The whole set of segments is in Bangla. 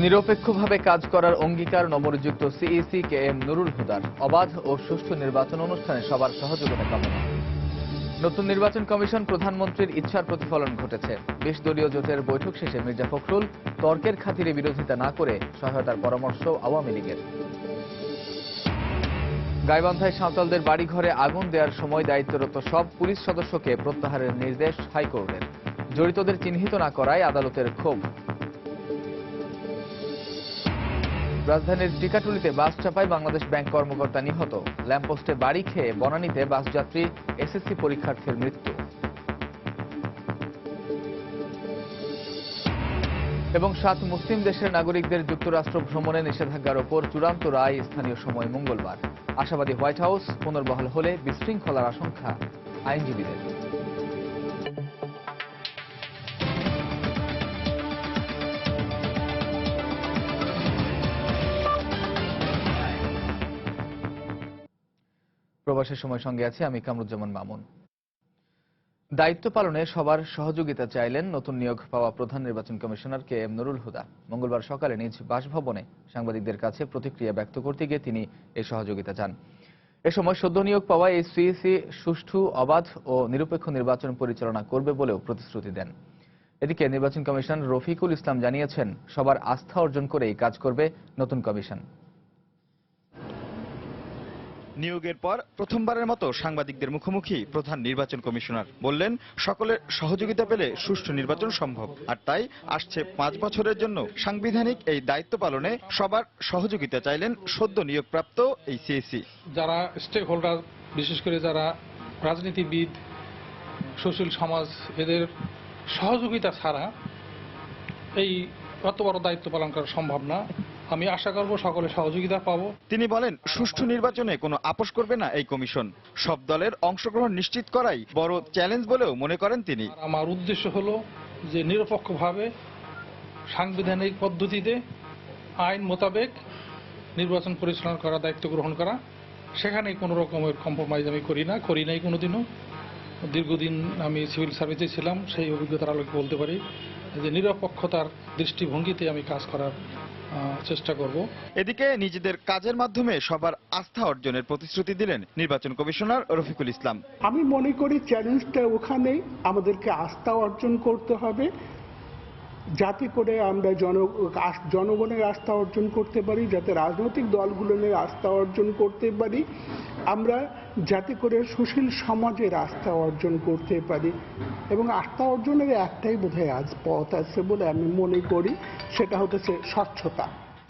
নিরপেক্ষভাবে কাজ করার অঙ্গীকার নবনিযুক্ত সিইসি কে এম নুরুল হুদার। অবাধ ও সুষ্ঠু নির্বাচন অনুষ্ঠানে সবার সহযোগিতা কামনা। নতুন নির্বাচন কমিশন প্রধানমন্ত্রীর ইচ্ছার প্রতিফলন ঘটেছে। 20 দলীয় জোটের বৈঠক শেষে মির্জা ফখরুল তর্কের খাতিরে বিরোধিতা না করে সহায়তার পরামর্শ আওয়ামী লীগের। গাইবান্ধায় সাঁওতালদের বাড়িঘরে আগুন দেওয়ার সময় দায়িত্বরত সব পুলিশ সদস্যকে প্রত্যাহারের নির্দেশ হাইকোর্টের। জড়িতদের চিহ্নিত না করায় আদালতের ক্ষোভ। রাজধানীর টিকাটুলিতে বাস চাপায় বাংলাদেশ ব্যাংক কর্মকর্তা নিহত। ল্যাম্পপোস্টে বাড়ি খেয়ে বনানীতে বাসযাত্রী এসএসসি পরীক্ষার্থীর মৃত্যু। এবং 7 মুসলিম দেশের নাগরিকদের যুক্তরাষ্ট্র ভ্রমণে নিষেধাজ্ঞার ওপর চূড়ান্ত রায় স্থানীয় সময় মঙ্গলবার। আশাবাদী হোয়াইট হাউস, পুনর্বহাল হলে বিশৃঙ্খলার আশঙ্কা আইনজীবীদের। প্রবাসের সময় সঙ্গে আছি আমি কামরুজ্জামান মামুন। দায়িত্ব পালনে সবার সহযোগিতা চাইলেন নতুন নিয়োগ পাওয়া প্রধান নির্বাচন commissioner K M Nurul Huda. মঙ্গলবার সকালে নিজ বাসভবনে সাংবাদিকদের কাছে প্রতিক্রিয়া ব্যক্ত করতে গিয়ে তিনি এই সহযোগিতা চান। এ সময় সদ্য নিয়োগ পাওয়া এই সিইসি সুষ্ঠু, অবাধ ও নিরপেক্ষ নির্বাচন পরিচালনা করবে বলেও প্রতিশ্রুতি দেন। এদিকে নির্বাচন কমিশনার রফিকুল ইসলাম জানিয়েছেন, সবার আস্থা অর্জন করেই কাজ করবে নতুন কমিশন। নিয়োগের পর প্রথমবারের মতো সাংবাদিকদের মুখোমুখি প্রধান নির্বাচন কমিশনার বললেন, সকলের সহযোগিতা পেলে সুষ্ঠু নির্বাচন সম্ভব। আর তাই আসছে 5 বছরের জন্য সাংবিধানিক এই দায়িত্ব পালনে সবার সহযোগিতা চাইলেন সদ্য নিয়োগপ্রাপ্ত এই সিইসি। যারা স্টেক হোল্ডার, বিশেষ করে যারা রাজনীতিবিদ, সুশীল সমাজ, এদের সহযোগিতা ছাড়া এই অত বড় দায়িত্ব পালন করা সম্ভব না। আমি আশা করব সকলে সহযোগিতা পাবো। তিনি বলেন, সুষ্ঠু নির্বাচনে কোনো আপোষ করবে না এই কমিশন। সব দলের অংশগ্রহণ নিশ্চিত করাই বড় চ্যালেঞ্জ বলেও মনে করেন তিনি। আমার উদ্দেশ্য হলো যে নিরপেক্ষভাবে সাংবিধানিক পদ্ধতিতে আইন মোতাবেক নির্বাচন পরিচালনা করার দায়িত্ব গ্রহণ করা। সেখানে কোনো রকমের কম্প্রোমাইজ আমি করি নাই কোনোদিনও। দীর্ঘদিন আমি সিভিল সার্ভিসে ছিলাম, সেই অভিজ্ঞতার আলোকে বলতে পারি যে নিরপেক্ষতার দৃষ্টিভঙ্গিতে আমি কাজ করার চেষ্টা করব। এদিকে নিজেদের কাজের মাধ্যমে সবার আস্থা অর্জনের প্রতিশ্রুতি দিলেন নির্বাচন কমিশনার রফিকুল ইসলাম। আমি মনে করি চ্যালেঞ্জটা ওখানেই, আমাদেরকে আস্থা অর্জন করতে হবে যাতে করে আমরা জনগণের আস্থা অর্জন করতে পারি, যাতে রাজনৈতিক দলগুলোর আস্থা অর্জন করতে পারি, আমরা যাতে করে সুশীল সমাজের আস্থা অর্জন করতে পারি। এবং আস্থা অর্জনের একটাই বোধহয় আজ পথ আছে বলে আমি মনে করি, সেটা হচ্ছে স্বচ্ছতা।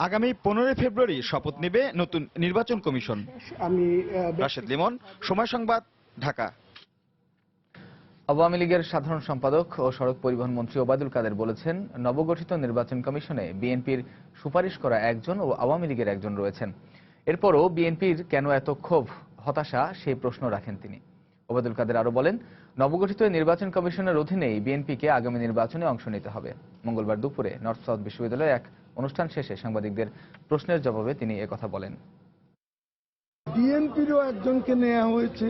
আগামী 15 ফেব্রুয়ারি শপথ নেবে নতুন নির্বাচন কমিশন। আমি রাশেদ লিমন, সময় সংবাদ, ঢাকা। আওয়ামী লীগের সাধারণ সম্পাদক ও সড়ক পরিবহন মন্ত্রী ওবায়দুল কাদের বলেছেন, নবগঠিত নির্বাচন কমিশনে বিএনপির সুপারিশ করা একজন ও আওয়ামী লীগের একজন রয়েছেন। এরপরও বিএনপির কেন এত ক্ষোভ, হতাশা, সেই প্রশ্ন রাখেন তিনি। ওবায়দুল কাদের আরো বলেন, নবগঠিত নির্বাচন কমিশনের অধীনেই বিএনপিকে আগামী নির্বাচনে অংশ নিতে হবে। মঙ্গলবার দুপুরে নর্থ সাউথ বিশ্ববিদ্যালয়ে এক অনুষ্ঠান শেষে সাংবাদিকদের প্রশ্নের জবাবে তিনি একথা বলেন। বিএনপিরও একজনকে নেওয়া হয়েছে,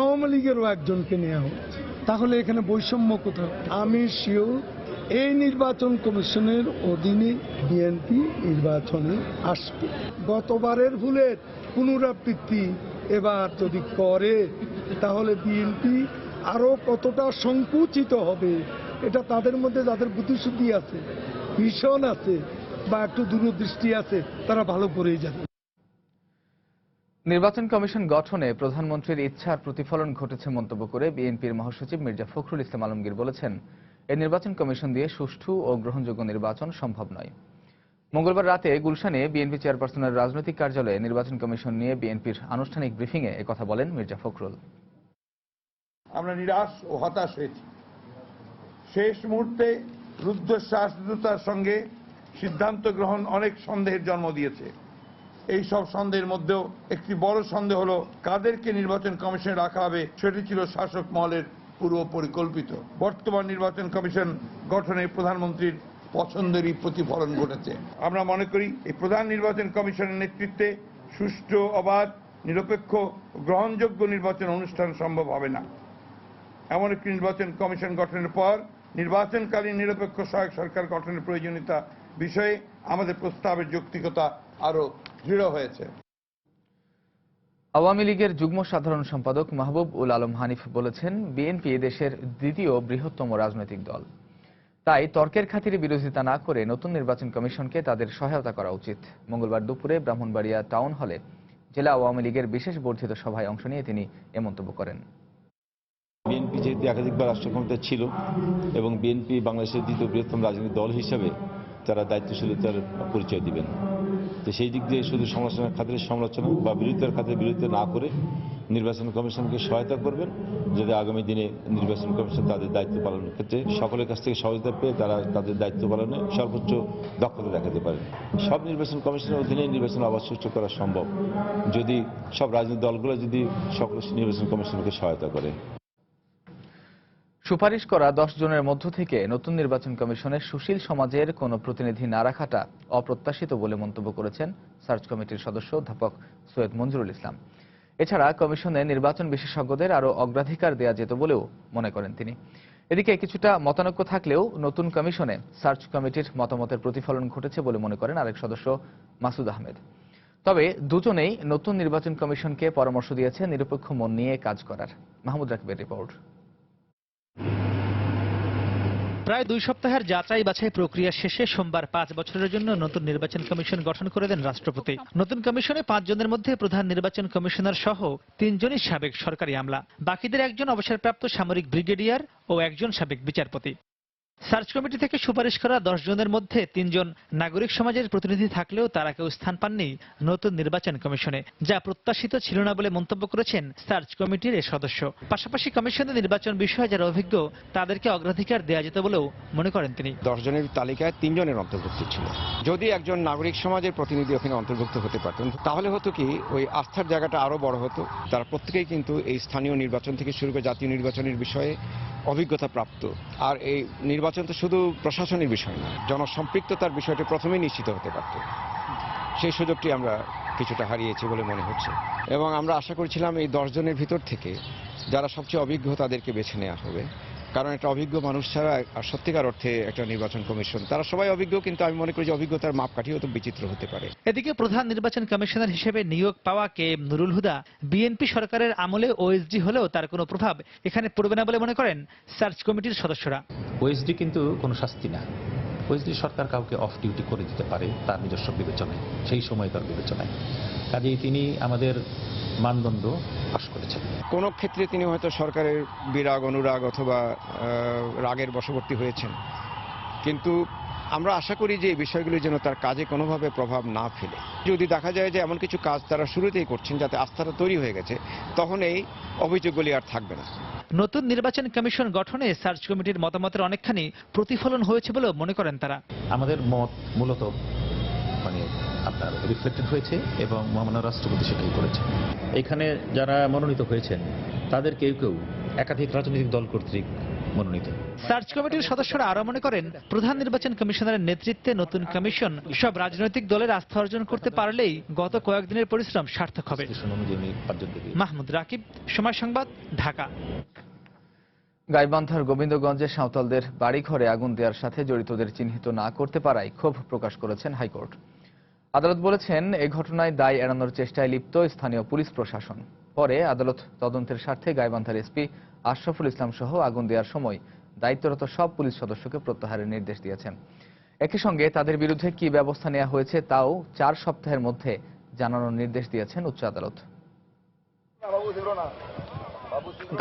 আওয়ামী লীগেরও একজনকে নেওয়া হয়েছে, তাহলে এখানে বৈষম্য কোথাও? আমি শিওর এই নির্বাচন কমিশনের অধীনে বিএনপি নির্বাচনে আসবে। গতবারের ভুলের পুনরাবৃত্তি এবার যদি করে তাহলে বিএনপি আরো কতটা সংকুচিত হবে, এটা তাদের মধ্যে যাদের বুদ্ধিশুদ্ধি আছে, ভীষণ আছে বা একটু দূরদৃষ্টি আছে, তারা ভালো করেই জানে। নির্বাচন কমিশন গঠনে প্রধানমন্ত্রীর ইচ্ছার প্রতিফলন ঘটেছে মন্তব্য করে বিএনপির মহাসচিব মির্জা ফখরুল ইসলাম আলমগীর বলেছেন, এই নির্বাচন কমিশন দিয়ে সুষ্ঠু ও গ্রহণযোগ্য নির্বাচন সম্ভব নয়। মঙ্গলবার রাতে গুলশানে বিএনপি চেয়ারপারসনের রাজনৈতিক কার্যালয়ে নির্বাচন কমিশন নিয়ে বিএনপির আনুষ্ঠানিক ব্রিফিংয়ে একথা বলেন মির্জা ফখরুল। আমরা নিরাশ ও হতাশ হয়েছি। শেষ মুহূর্তে রুদ্ধশ্বাসতার সঙ্গে সিদ্ধান্ত গ্রহণ অনেক সন্দেহের জন্ম দিয়েছে। এই সব সন্দেহের মধ্যেও একটি বড় সন্দেহ হলো কাদেরকে নির্বাচন কমিশনে রাখা হবে সেটি ছিল শাসক মহলের পূর্ব পরিকল্পিত। বর্তমান নির্বাচন কমিশন গঠনে প্রধানমন্ত্রীর পছন্দেরই প্রতিফলন ঘটেছে। আমরা মনে করি এই প্রধান নির্বাচন কমিশনের নেতৃত্বে সুষ্ঠু, অবাধ, নিরপেক্ষ, গ্রহণযোগ্য নির্বাচন অনুষ্ঠান সম্ভব হবে না। এমন একটি নির্বাচন কমিশন গঠনের পর নির্বাচনকালীন নিরপেক্ষ সহায়ক সরকার গঠনের প্রয়োজনীয়তা বিষয়ে আমাদের প্রস্তাবের যৌক্তিকতা আরো দৃঢ় হয়েছে। আওয়ামী লীগের যুগ্ম সাধারণ সম্পাদক মাহবুব উল আলম হানিফ বলেছেন, বিএনপি দেশের দ্বিতীয় বৃহত্তম রাজনৈতিক দল, তাই তর্কের খাতিরে বিরোধিতা না করে নতুন নির্বাচন কমিশনকে তাদের সহায়তা করা উচিত। মঙ্গলবার দুপুরে ব্রাহ্মণবাড়িয়া টাউন হলে জেলা আওয়ামী লীগের বিশেষ বর্ধিত সভায় অংশ নিয়ে তিনি এ মন্তব্য করেন। বিএনপি যেহেতু একাধিকবার রাষ্ট্র ক্ষমতায় ছিল এবং বিএনপি বাংলাদেশের দ্বিতীয় বৃহত্তম রাজনৈতিক দল হিসাবে তারা দায়িত্বশীলতার পরিচয় দিবেন, তো সেই দিক দিয়ে শুধু সমালোচনার খাতিরে সমালোচনা বা বিরোধিতার খাতিরে বিরোধিতা না করে নির্বাচন কমিশনকে সহায়তা করবেন, যাতে আগামী দিনে নির্বাচন কমিশন তাদের দায়িত্ব পালনের ক্ষেত্রে সকলের কাছ থেকে সহযোগিতা পেয়ে তারা তাদের দায়িত্ব পালনে সর্বোচ্চ দক্ষতা দেখাতে পারেন। সব নির্বাচন কমিশনের অধীনে নির্বাচন আবার সুষ্ঠু করা সম্ভব যদি সব রাজনৈতিক দলগুলো যদি সকল নির্বাচন কমিশনকে সহায়তা করে। সুপারিশ করা 10 জনের মধ্য থেকে নতুন নির্বাচন কমিশনের সুশীল সমাজের কোনো প্রতিনিধি না রাখাটা অপ্রত্যাশিত বলে মন্তব্য করেছেন সার্চ কমিটির সদস্য অধ্যাপক সৈয়দ মঞ্জুরুল ইসলাম। এছাড়া কমিশনে নির্বাচন বিশেষজ্ঞদের আরও অগ্রাধিকার দেওয়া যেত বলেও মনে করেন তিনি। এদিকে কিছুটা মতানৈক্য থাকলেও নতুন কমিশনে সার্চ কমিটির মতামতের প্রতিফলন ঘটেছে বলে মনে করেন আরেক সদস্য মাসুদ আহমেদ। তবে দুজনেই নতুন নির্বাচন কমিশনকে পরামর্শ দিয়েছে নিরপেক্ষ মন নিয়ে কাজ করার। মাহমুদ রাকিবের রিপোর্ট। প্রায় 2 সপ্তাহের যাচাই বাছাই প্রক্রিয়া শেষে সোমবার 5 বছরের জন্য নতুন নির্বাচন কমিশন গঠন করে দেন রাষ্ট্রপতি। নতুন কমিশনে 5 জনের মধ্যে প্রধান নির্বাচন কমিশনার সহ 3 জনই সাবেক সরকারি আমলা, বাকিদের একজন অবসরপ্রাপ্ত সামরিক ব্রিগেডিয়ার ও একজন সাবেক বিচারপতি। সার্চ কমিটি থেকে সুপারিশ করা 10 জনের মধ্যে 3 জন নাগরিক সমাজের প্রতিনিধি থাকলেও তারা কেউ স্থান পাননি নতুন নির্বাচন কমিশনে, যা প্রত্যাশিত ছিল না বলে মন্তব্য করেছেন সার্চ কমিটির এই সদস্য। পাশাপাশি কমিশনে নির্বাচন বিষয়ে যারা অভিজ্ঞ তাদেরকে অগ্রাধিকার দেওয়া যেত বলেও মনে করেন তিনি। 10 জনের তালিকায় 3 জনের অন্তর্ভুক্তি ছিল। যদি একজন নাগরিক সমাজের প্রতিনিধি ওখানে অন্তর্ভুক্ত হতে পারতেন তাহলে হতো কি ওই আস্থার জায়গাটা আরো বড় হতো। তারা প্রত্যেকেই কিন্তু এই স্থানীয় নির্বাচন থেকে শুরু করে জাতীয় নির্বাচনের বিষয়ে অভিজ্ঞতা প্রাপ্ত। আর এই নির্বাচন তো শুধু প্রশাসনের বিষয় না, জনসম্পৃক্ততার বিষয়টি প্রথমেই নিশ্চিত হতে পারত। সেই সুযোগটি আমরা কিছুটা হারিয়েছি বলে মনে হচ্ছে এবং আমরা আশা করছিলাম এই 10 জনের ভিতর থেকে যারা সবচেয়ে অভিজ্ঞ তাদেরকে বেছে নেওয়া হবে, কারণ একটা অভিজ্ঞ মানুষ ছাড়া আর সত্যিকার অর্থে একটা নির্বাচন কমিশন, তারা সবাই অভিজ্ঞ, কিন্তু আমি মনে করি যে অভিজ্ঞতার মাপকাঠিও তো বিচিত্র হতে পারে। এদিকে প্রধান নির্বাচন কমিশনার হিসেবে নিয়োগ পাওয়া K M Nurul Huda BNP সরকারের আমলে ওএসডি হলেও তার কোনো প্রভাব এখানে পড়বে না বলে মনে করেন সার্চ কমিটির সদস্যরা। ওএসডি কিন্তু কোনো শাস্তি না। ওএসডি সরকার কাউকে অফ ডিউটি করে দিতে পারে তার নিজস্ব বিবেচনায়, সেই সময়কার বিবেচনায়। কাজেই তিনি আমাদের মানদণ্ড পাশ করেছেন। কোনো ক্ষেত্রে তিনি হয়তো সরকারের বিরাগ অনুরাগ অথবা রাগের বশবর্তী হয়েছেন, কিন্তু আমরা আশা করি যে এই বিষয়গুলি যেন তার কাজে কোনোভাবে প্রভাব না ফেলে। যদি দেখা যায় যে এমন কিছু কাজ তারা শুরুতেই করছেন যাতে আস্থাটা তৈরি হয়ে গেছে, তখন এই অভিযোগগুলি আর থাকবে না। নতুন নির্বাচন কমিশন গঠনে সার্চ কমিটির মতামতের অনেকখানি প্রতিফলন হয়েছে বলে মনে করেন তারা। আমাদের মত মূলত আপনার রিফ্লেক্টেড হয়েছে এবং মহামান্য রাষ্ট্রপতি সেটাই করেছেন। এখানে যারা মনোনীত হয়েছেন তাদের কেউ কেউ একাধিক রাজনৈতিক দল কর্তৃক মনোনীত। সার্চ কমিটির সদস্যরা আরো মনে করেন প্রধান নির্বাচন কমিশনারের নেতৃত্বে নতুন কমিশন সব রাজনৈতিক দলের আস্থা অর্জন করতে পারলেই গত কয়েকদিনের পরিশ্রম সার্থক হবে। মাহমুদ রাকিব, সময় সংবাদ, ঢাকা। গাইবান্ধার গোবিন্দগঞ্জে সাঁওতালদের বাড়িঘরে আগুন দেওয়ার সাথে জড়িতদের চিহ্নিত না করতে পারায় ক্ষোভ প্রকাশ করেছেন হাইকোর্ট। আদালত বলেছেন, এই ঘটনায় দায় এড়ানোর চেষ্টায় লিপ্ত স্থানীয় পুলিশ প্রশাসন। পরে আদালত তদন্তের স্বার্থে গাইবান্ধার এসপি আশরাফুল ইসলাম সহ আগুন দেওয়ার সময় দায়িত্বরত সব পুলিশ সদস্যকে প্রত্যাহারের নির্দেশ দিয়েছেন। একই সঙ্গে তাদের বিরুদ্ধে কি ব্যবস্থা নেওয়া হয়েছে তাও 4 সপ্তাহের মধ্যে জানানোর নির্দেশ দিয়েছেন উচ্চ আদালত।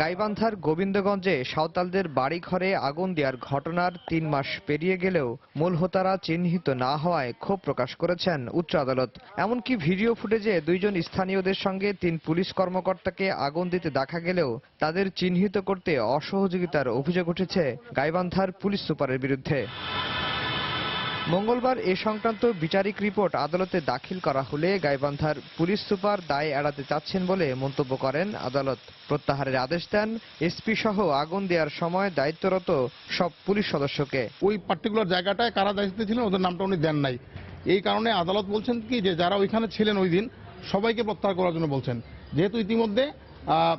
গাইবান্ধার গোবিন্দগঞ্জে সাঁওতালদের বাড়িঘরে আগুন দেওয়ার ঘটনার 3 মাস পেরিয়ে গেলেও মূল হোতারা চিহ্নিত না হওয়ায় ক্ষোভ প্রকাশ করেছেন উচ্চ আদালত। এমনকি ভিডিও ফুটেজে 2 জন স্থানীয়দের সঙ্গে 3 পুলিশ কর্মকর্তাকে আগুন দিতে দেখা গেলেও তাদের চিহ্নিত করতে অসহযোগিতার অভিযোগ উঠেছে গাইবান্ধার পুলিশ সুপারের বিরুদ্ধে। মঙ্গলবার এ সংক্রান্ত বিচারিক রিপোর্ট আদালতে দাখিল করা হলে গাইবান্ধার পুলিশ সুপার দায় এড়াতে চাচ্ছেন বলে মন্তব্য করেন আদালত। প্রত্যাহারের আদেশ দেন এসপি সহ আগুন দেওয়ার সময় দায়িত্বরত সব পুলিশ সদস্যকে। ওই পার্টিকুলার জায়গাটায় কারা দায়িত্বে ছিলেন ওদের নামটা উনি দেন নাই। এই কারণে আদালত বলছেন কি যে যারা ওইখানে ছিলেন ওই দিন সবাইকে প্রত্যাহার করার জন্য বলছেন, যেহেতু ইতিমধ্যে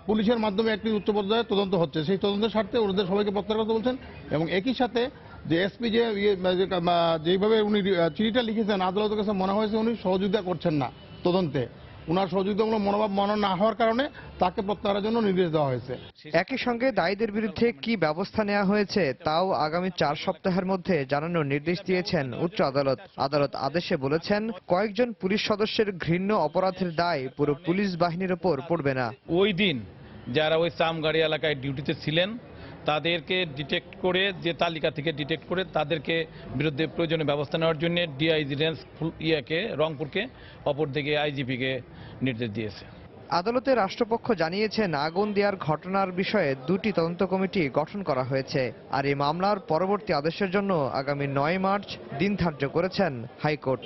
পুলিশের মাধ্যমে একটি উচ্চ পর্যায়ে তদন্ত হচ্ছে, সেই তদন্তের স্বার্থে ওনাদের সবাইকে প্রত্যাহার করতে বলছেন। এবং একই সাথে যে এসপি যেভাবে উনি চিঠিটা লিখেছেন, আদালতের কাছে মনে হয়েছে উনি সহযোগিতা করছেন না তদন্তে, উনার সহযোগিতামূলক মনোভাব মানা না হওয়ার কারণে তাকে প্রত্যাহারের জন্য নির্দেশ দেওয়া হয়েছে। একই সঙ্গে দায়ীদের বিরুদ্ধে কি ব্যবস্থা নেওয়া হয়েছে তাও আগামী 4 সপ্তাহের মধ্যে জানানোর নির্দেশ দিয়েছেন উচ্চ আদালত। আদালত আদেশে বলেছেন, কয়েকজন পুলিশ সদস্যের ঘৃণ্য অপরাধের দায় পুরো পুলিশ বাহিনীর ওপর পড়বে না। ওই দিন যারা ওই চামগাড়ি এলাকায় ডিউটিতে ছিলেন তাদেরকে ডিটেক্ট করে, যে তালিকা থেকে ডিটেক্ট করে তাদেরকে বিরুদ্ধে প্রয়োজনীয় ব্যবস্থা নেওয়ার জন্য ডিআইজি রেঞ্জ রংপুরকে, অপরদিকে আইজিপিকে নির্দেশ দিয়েছে। আদালতে রাষ্ট্রপক্ষ জানিয়েছেন, আগুন দেওয়ার ঘটনার বিষয়ে 2টি তদন্ত কমিটি গঠন করা হয়েছে। আর এই মামলার পরবর্তী আদেশের জন্য আগামী 9 মার্চ দিন ধার্য করেছেন হাইকোর্ট।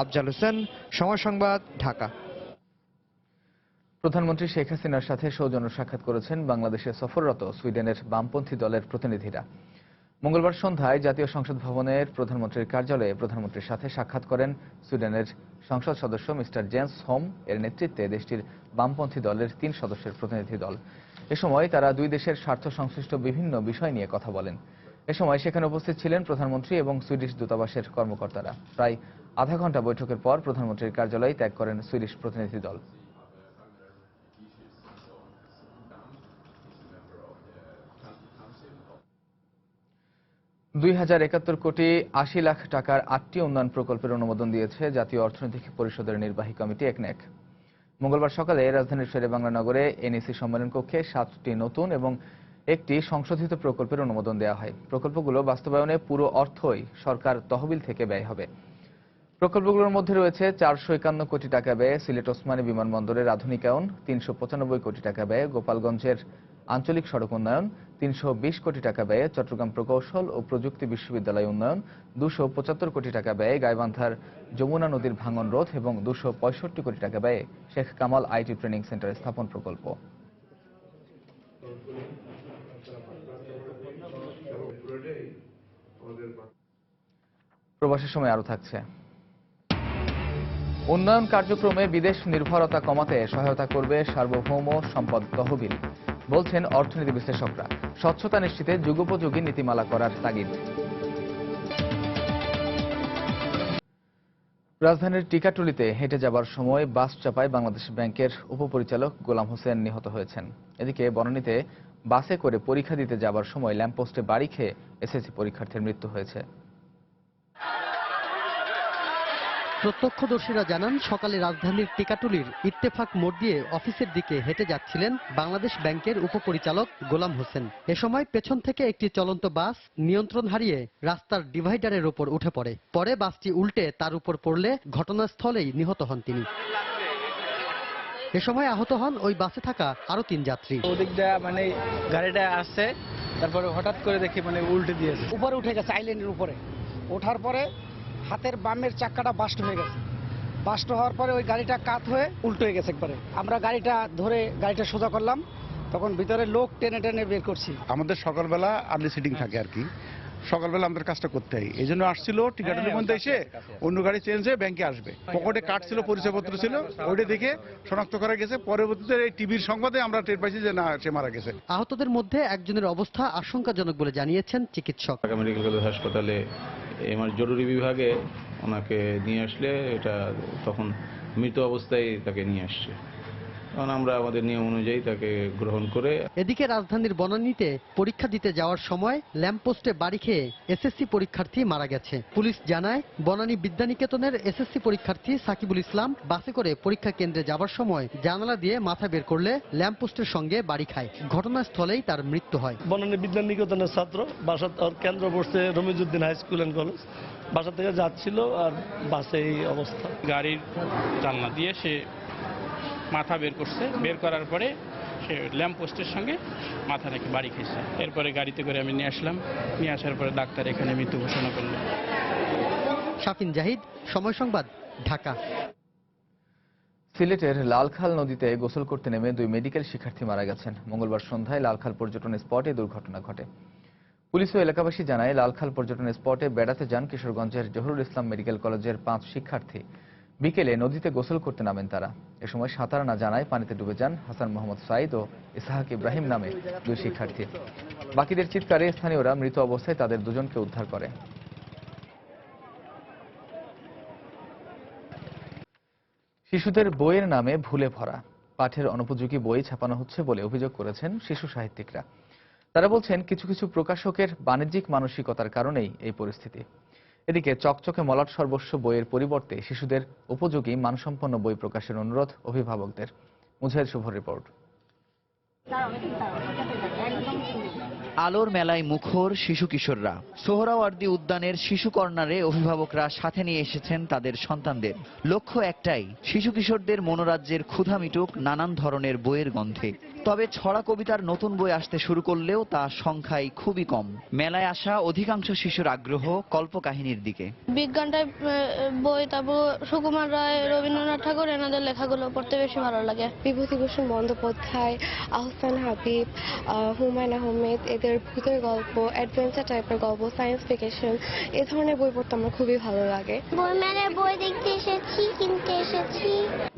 আফজাল হোসেন, সময় সংবাদ, ঢাকা। প্রধানমন্ত্রী শেখ হাসিনার সাথে সৌজন্য সাক্ষাৎ করেছেন বাংলাদেশে সফররত সুইডেনের বামপন্থী দলের প্রতিনিধিরা। মঙ্গলবার সন্ধ্যায় জাতীয় সংসদ ভবনের প্রধানমন্ত্রীর কার্যালয়ে প্রধানমন্ত্রীর সাথে সাক্ষাৎ করেন সুইডেনের সংসদ সদস্য মিস্টার জেন্স হোম এর নেতৃত্বে দেশটির বামপন্থী দলের 3 সদস্যের প্রতিনিধি দল। এ সময় তারা 2 দেশের স্বার্থ সংশ্লিষ্ট বিভিন্ন বিষয় নিয়ে কথা বলেন। এ সময় সেখানে উপস্থিত ছিলেন প্রধানমন্ত্রী এবং সুইডিশ দূতাবাসের কর্মকর্তারা। প্রায় আধা ঘন্টা বৈঠকের পর প্রধানমন্ত্রীর কার্যালয় ত্যাগ করেন সুইডিশ প্রতিনিধি দল। 2071 কোটি 80 লাখ টাকার 8টি উন্নয়ন প্রকল্পের অনুমোদন দিয়েছে জাতীয় অর্থনৈতিক পরিষদের নির্বাহী কমিটি একনেক। মঙ্গলবার সকালে রাজধানীর শেরেবাংলা নগরে এনইসি সম্মেলন কক্ষে 7টি নতুন এবং একটি সংশোধিত প্রকল্পের অনুমোদন দেওয়া হয়। প্রকল্পগুলো বাস্তবায়নে পুরো অর্থই সরকার তহবিল থেকে ব্যয় হবে। প্রকল্পগুলোর মধ্যে রয়েছে 451 কোটি টাকা ব্যয়ে সিলেট ওসমানী বিমানবন্দরের আধুনিকায়ন, 395 কোটি টাকা ব্যয়ে গোপালগঞ্জের আঞ্চলিক সড়ক উন্নয়ন, 320 কোটি টাকা ব্যয়ে চট্টগ্রাম প্রকৌশল ও প্রযুক্তি বিশ্ববিদ্যালয় উন্নয়ন, 275 কোটি টাকা ব্যয়ে গাইবান্ধার যমুনা নদীর ভাঙন রোধ এবং 265 কোটি টাকা ব্যয়ে Sheikh Kamal IT training centre স্থাপন প্রকল্প। প্রবাসের সময় আরো থাকছে। উন্নয়ন কার্যক্রমে বিদেশ নির্ভরতা কমাতে সহায়তা করবে সার্বভৌম সম্পদ তহবিল, বলছেন অর্থনীতি বিশ্লেষকরা। স্বচ্ছতা নিশ্চিতে যুগোপযোগী নীতিমালা করার তাগিদ। রাজধানীর টিকাটুলিতে হেঁটে যাবার সময় বাস চাপায় বাংলাদেশ ব্যাংকের উপপরিচালক গোলাম হোসেন নিহত হয়েছেন। এদিকে বনানীতে বাসে করে পরীক্ষা দিতে যাবার সময় ল্যাম্পপোস্টে বাড়ি খেয়ে এসএসসি পরীক্ষার্থীর মৃত্যু হয়েছে। প্রত্যক্ষদর্শীরা জানান, সকালে রাজধানীর টিকাটুলির ইত্তেফাক মোড় দিয়ে অফিসের দিকে হেঁটে যাচ্ছিলেন বাংলাদেশ ব্যাংকের উপপরিচালক গোলাম হোসেন। এ সময় পেছন থেকে একটি চলন্ত বাস নিয়ন্ত্রণ হারিয়ে রাস্তার ডিভাইডারের উপর উঠে পড়ে। পরে বাসটি উল্টে তার উপর পড়লে ঘটনাস্থলেই নিহত হন তিনি। এ সময় আহত হন ওই বাসে থাকা আরো 3 যাত্রী। ওদিকটা মানে গাড়িটা আসছে, তারপরে হঠাৎ করে দেখি মানে উল্টে দিয়েছে, উপরে উঠে গেছে, আইল্যান্ডের উপরে ওঠার পরে হাতের বামের চাকাটা বাস্ট হয়ে গেছে। বাস্ট হওয়ার পরে ওই গাড়িটা কাত হয়ে উল্টো হয়ে গেছে একবারে। আমরা গাড়িটা ধরে গাড়িটা সোজা করলাম, তখন ভিতরে লোক টেনে টেনে বের করছি। আমাদের সকালবেলা আর্লি সিটিং থাকে আর কি, সকালবেলা আমাদের কাজটা করতে হয়। এই জন্য আসছিল টিকাটুলির মধ্যে এসে অন্য গাড়ি চেঞ্জ হয়ে ব্যাংকে আসবে। পকেটে কার্ড ছিল, পরিচয়পত্র ছিল, ওইটা দেখে শনাক্ত করা গেছে। পরবর্তীতে এই টিভির সংবাদে আমরা টের পাইছি যে না, সে মারা গেছে। আহতদের মধ্যে একজনের অবস্থা আশঙ্কাজনক বলে জানিয়েছেন চিকিৎসক। ঢাকা মেডিকেল কলেজ হাসপাতালে জরুরি বিভাগে ওনাকে নিয়ে আসলে এটা তখন মৃত অবস্থায় তাকে নিয়ে আসছে। কারণ আমরা আমাদের নিয়ম অনুযায়ী তাকে গ্রহণ করে। এদিকে রাজধানীর বনানীতে পরীক্ষা দিতে যাওয়ার সময় ল্যাম্পপোস্টে বাড়ি খেয়ে এসএসসি পরীক্ষার্থী মারা গেছে। পুলিশ জানায়, বনানী বিদ্যানিকেতনের এসএসসি পরীক্ষার্থী সাকিবুল ইসলাম বাসে করে পরীক্ষা কেন্দ্রে যাবার সময় জানালা দিয়ে মাথা বের করলে ল্যাম্পপোস্টের সঙ্গে বাড়ি খায়। ঘটনাস্থলেই তার মৃত্যু হয়। বনানী বিদ্যানিকেতনের ছাত্র, বাসা কেন্দ্র পড়ছে Ramizuddin high school and college. বাসা থেকে যাচ্ছিল আর বাসে এই অবস্থা। গাড়ির জানলা দিয়ে সে মাথা বের করছে, বের করার পরে সে ল্যাম্পপোস্টের সঙ্গে মাথা রেখে বাড়ি খেয়েছে। এরপরে গাড়িতে করে আমি নিয়ে আসলাম, নিয়ে আসার পরে ডাক্তার এখানে মৃত্যু ঘোষণা করল। শাফিন জাহিদ, সময় সংবাদ, ঢাকা। সিলেটের লালখাল নদীতে গোসল করতে নেমে 2 মেডিকেল শিক্ষার্থী মারা গেছেন। মঙ্গলবার সন্ধ্যায় লালখাল পর্যটন স্পটে দুর্ঘটনা ঘটে। পুলিশ ও এলাকাবাসী জানায়, লালখাল পর্যটন স্পটে বেড়াতে যান কিশোরগঞ্জের জহুরুল ইসলাম মেডিকেল কলেজের 5 শিক্ষার্থী। বিকেলে নদীতে গোসল করতে নামেন তারা। এ সময় সাঁতার না জানায় পানিতে ডুবে যান হাসান মোহাম্মদ সাইদ ও ইসহাক ইব্রাহিম নামে দুই শিক্ষার্থী। বাকিদের চিৎকারে স্থানীয়রা মৃত অবস্থায় তাদের দুজনকে উদ্ধার করে। শিশুদের বইয়ের নামে ভুলে ভরা, পাঠের অনুপযোগী বই ছাপানো হচ্ছে বলে অভিযোগ করেছেন শিশু সাহিত্যিকরা। তারা বলছেন কিছু কিছু প্রকাশকের বাণিজ্যিক মানসিকতার কারণেই এই পরিস্থিতি। এদিকে চকচকে মলাট সর্বস্ব বইয়ের পরিবর্তে শিশুদের উপযোগী মানসম্পন্ন বই প্রকাশের অনুরোধ অভিভাবকদের। মুজাহিদ শুভর রিপোর্ট। আলোর মেলায় মুখর শিশু কিশোররা। সোহরাওয়ার্দী উদ্যানের শিশু কর্নারে অভিভাবকরা সাথে নিয়ে এসেছেন তাদের সন্তানদের। লক্ষ্য একটাই, শিশু কিশোরদের মনোরাজ্যের ক্ষুধা মিটুক নানান ধরনের বইয়ের গন্ধে। তবে ছড়া কবিতার নতুন বই আসতে শুরু করলেও তা সংখ্যায় খুবই কম। মেলায় আসা অধিকাংশ শিশুর আগ্রহ কল্পকাহিনীর দিকে। বিজ্ঞান টাইপ বই, তারপর সুকুমার রায়, রবীন্দ্রনাথ ঠাকুর এনাদের লেখাগুলো পড়তে বেশি ভালো লাগে। বিভূতিভূষণ বন্দ্যোপাধ্যায়, আহসান হাবিব, হুমায়ুন আহমেদ, এদের ভূতের গল্প, অ্যাডভেঞ্চার টাইপের গল্প, সায়েন্স ফিকশন, এ ধরনের বই পড়তে আমার খুবই ভালো লাগে। বইমেলায় বই দেখতে এসেছি, কিনতে এসেছি।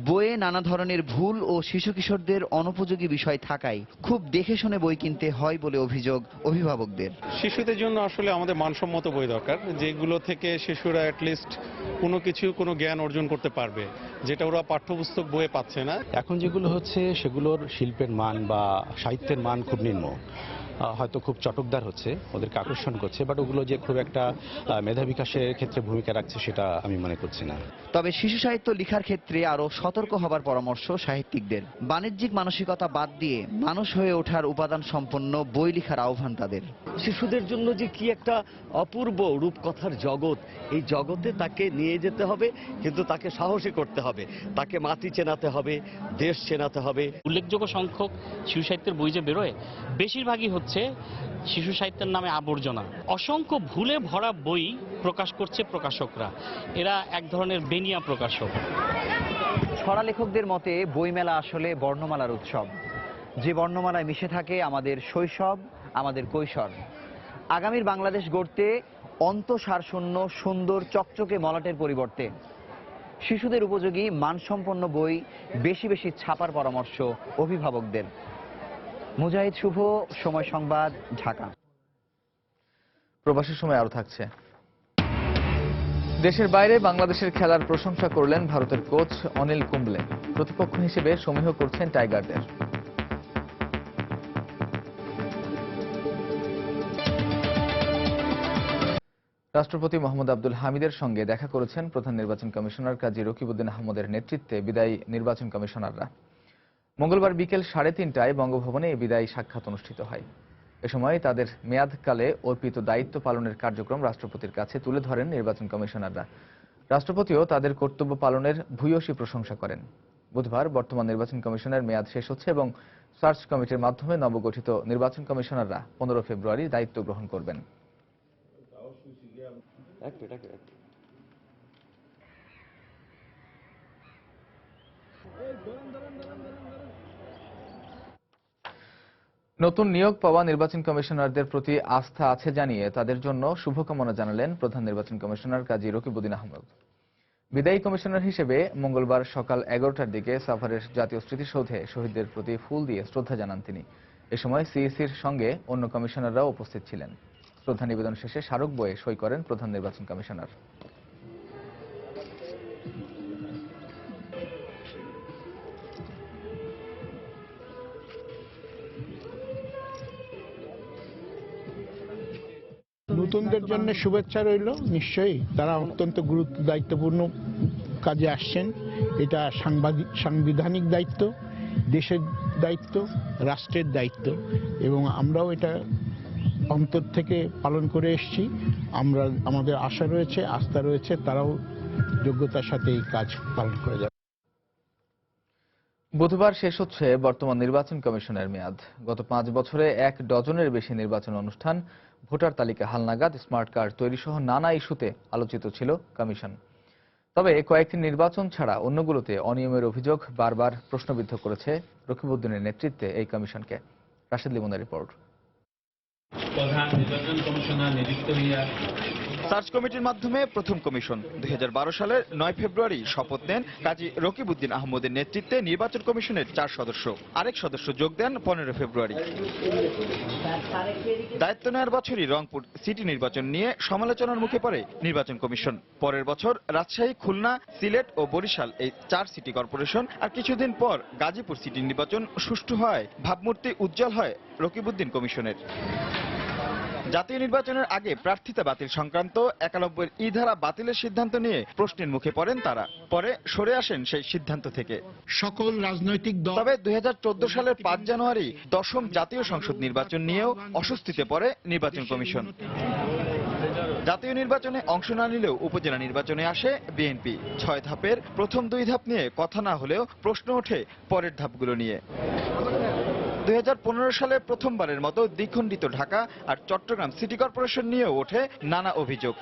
বইয়ে নানা ধরনের ভুল ও শিশু কিশোরদের অনুপযোগী বিষয় থাকায় খুব দেখে শুনে বই কিনতে হয় বলে অভিযোগ অভিভাবকদের। শিশুদের জন্য আসলে আমাদের মানসম্মত বই দরকার, যেগুলো থেকে শিশুরা অ্যাটলিস্ট কোনো জ্ঞান অর্জন করতে পারবে, যেটা ওরা পাঠ্যপুস্তক বইয়ে পাচ্ছে না। এখন যেগুলো হচ্ছে সেগুলোর শিল্পের মান বা সাহিত্যের মান খুব নিম্ন, হয়তো খুব চটকদার হচ্ছে, ওদেরকে আকর্ষণ করছে, বাট ওগুলো যে খুব একটা মেধা বিকাশের ক্ষেত্রে ভূমিকা রাখছে সেটা আমি মনে করছি না। তবে শিশু সাহিত্য লেখার ক্ষেত্রে আরো সতর্ক হবার পরামর্শ সাহিত্যিকদের। বাণিজ্যিক মানসিকতা বাদ দিয়ে মানুষ হয়ে ওঠার উপাদান সম্পন্ন বই লেখার আহ্বান তাদের। শিশুদের জন্য যে কি একটা অপূর্ব রূপকথার জগৎ, এই জগতে তাকে নিয়ে যেতে হবে, কিন্তু তাকে সাহসী করতে হবে, তাকে মাটি চেনাতে হবে, দেশ চেনাতে হবে। উল্লেখযোগ্য সংখ্যক শিশু সাহিত্যের বই যে বেরোয়, বেশিরভাগই হচ্ছে শিশু সাহিত্যের নামে আবর্জনা। অসংখ্য ভুলে ভরা বই প্রকাশ করছে প্রকাশকরা, এরা এক ধরনের বেনিয়া প্রকাশক। ছড়া লেখকদের মতে বইমেলা আসলে বর্ণমালার উৎসব, যে বর্ণমালায় মিশে থাকে আমাদের শৈশব, আমাদের কৈশোর। আগামীর বাংলাদেশ গড়তে অন্তঃসারশূন্য সুন্দর চকচকে মলাটের পরিবর্তে শিশুদের উপযোগী মানসম্পন্ন বই বেশি বেশি ছাপার পরামর্শ অভিভাবকদের। মুজাহিদ শুভ, সময় সংবাদ, ঢাকা। প্রবাসী সময় আরো থাকছে। দেশের বাইরে বাংলাদেশের খেলার প্রশংসা করলেন ভারতের কোচ অনিল কুম্বলে। প্রতিপক্ষ হিসেবে সমীহ করছেন টাইগারদের। রাষ্ট্রপতি মোহাম্মদ আব্দুল হামিদের সঙ্গে দেখা করেছেন প্রধান নির্বাচন কমিশনার কাজী রকিবউদ্দিন আহমদের নেতৃত্বে বিদায়ী নির্বাচন কমিশনাররা। মঙ্গলবার বিকেল 3:30টায় বঙ্গভবনে এই বিদায়ী সাক্ষাৎ অনুষ্ঠিত হয়। এ সময় তাদের মেয়াদকালে অর্পিত দায়িত্ব পালনের কার্যক্রম রাষ্ট্রপতির কাছে তুলে ধরেন নির্বাচন কমিশনাররা। রাষ্ট্রপতিও তাদের কর্তব্য পালনের ভূয়সী প্রশংসা করেন। বুধবার বর্তমান নির্বাচন কমিশনের মেয়াদ শেষ হচ্ছে এবং সার্চ কমিটির মাধ্যমে নবগঠিত নির্বাচন কমিশনাররা 15 ফেব্রুয়ারি দায়িত্ব গ্রহণ করবেন। নতুন নিয়োগ পাওয়া নির্বাচন কমিশনারদের প্রতি আস্থা আছে জানিয়ে তাদের জন্য শুভকামনা জানালেন প্রধান নির্বাচন কমিশনার কাজী রকিবউদ্দিন আহমদ। বিদায়ী কমিশনার হিসেবে মঙ্গলবার সকাল 11টার দিকে সাভারের জাতীয় স্মৃতিসৌধে শহীদদের প্রতি ফুল দিয়ে শ্রদ্ধা জানান তিনি। এ সময় সিইসির সঙ্গে অন্য কমিশনাররাও উপস্থিত ছিলেন। শ্রদ্ধা নিবেদন শেষে স্মারক বইয়ে সই করেন প্রধান নির্বাচন কমিশনার। নতুনদের জন্য শুভেচ্ছা রইল। নিশ্চয়ই তারা অত্যন্ত দায়িত্বপূর্ণ কাজে আসছেন। এটা সাংবিধানিক দায়িত্ব, দেশের দায়িত্ব, রাষ্ট্রের দায়িত্ব, এবং আমরাও এটা অন্তর থেকে পালন করে এসেছি। আমাদের আশা রয়েছে, আস্থা রয়েছে, তারাও যোগ্যতার সাথে এই কাজ পালন করে যাবে। বুধবার শেষ হচ্ছে বর্তমান নির্বাচন কমিশনের মেয়াদ। গত 5 বছরে 1 ডজনের বেশি নির্বাচন অনুষ্ঠান, ভোটার তালিকা হালনাগাদ, স্মার্ট কার্ড তৈরি সহ নানা ইস্যুতে আলোচিত ছিল কমিশন। তবে কয়েকটি নির্বাচন ছাড়া অন্যগুলোতে অনিয়মের অভিযোগ বারবার প্রশ্নবিদ্ধ করেছে রকিবউদ্দিনের নেতৃত্বে এই কমিশনকে। রাশেদ লিমনের রিপোর্ট। প্রধান নির্বাচন কমিশনার নিযুক্ত হইয়া সার্চ কমিটির মাধ্যমে প্রথম কমিশন 2012 সালের 9 ফেব্রুয়ারি শপথ নেন কাজী রকিবউদ্দিন আহমদের নেতৃত্বে নির্বাচন কমিশনের 4 সদস্য। আরেক সদস্য যোগ দেন 15 ফেব্রুয়ারি। দায়িত্ব নেওয়ার বছরই রংপুর সিটি নির্বাচন নিয়ে সমালোচনার মুখে পড়ে নির্বাচন কমিশন। পরের বছর রাজশাহী, খুলনা, সিলেট ও বরিশাল এই 4 সিটি কর্পোরেশন, আর কিছুদিন পর গাজীপুর সিটি নির্বাচন সুষ্ঠু হয় ভাবমূর্তি উজ্জ্বল হয় রকিবউদ্দিন কমিশনের। জাতীয় নির্বাচনের আগে প্রার্থিতা বাতিল সংক্রান্ত 91 ই ধারা বাতিলের সিদ্ধান্ত নিয়ে প্রশ্নের মুখে পড়েন তারা। পরে সরে আসেন সেই সিদ্ধান্ত থেকে সকল রাজনৈতিক দল। তবে 2014 সালের 5 জানুয়ারি 10ম জাতীয় সংসদ নির্বাচন নিয়েও অস্বস্তিতে পড়ে নির্বাচন কমিশন। জাতীয় নির্বাচনে অংশ না নিলেও উপজেলা নির্বাচনে আসে বিএনপি। 6 ধাপের প্রথম 2 ধাপ নিয়ে কথা না হলেও প্রশ্ন ওঠে পরের ধাপগুলো নিয়ে। 2015 সালে প্রথমবারের মতো দ্বিখণ্ডিত ঢাকা আর চট্টগ্রাম সিটি কর্পোরেশন নিয়েও ওঠে নানা অভিযোগ।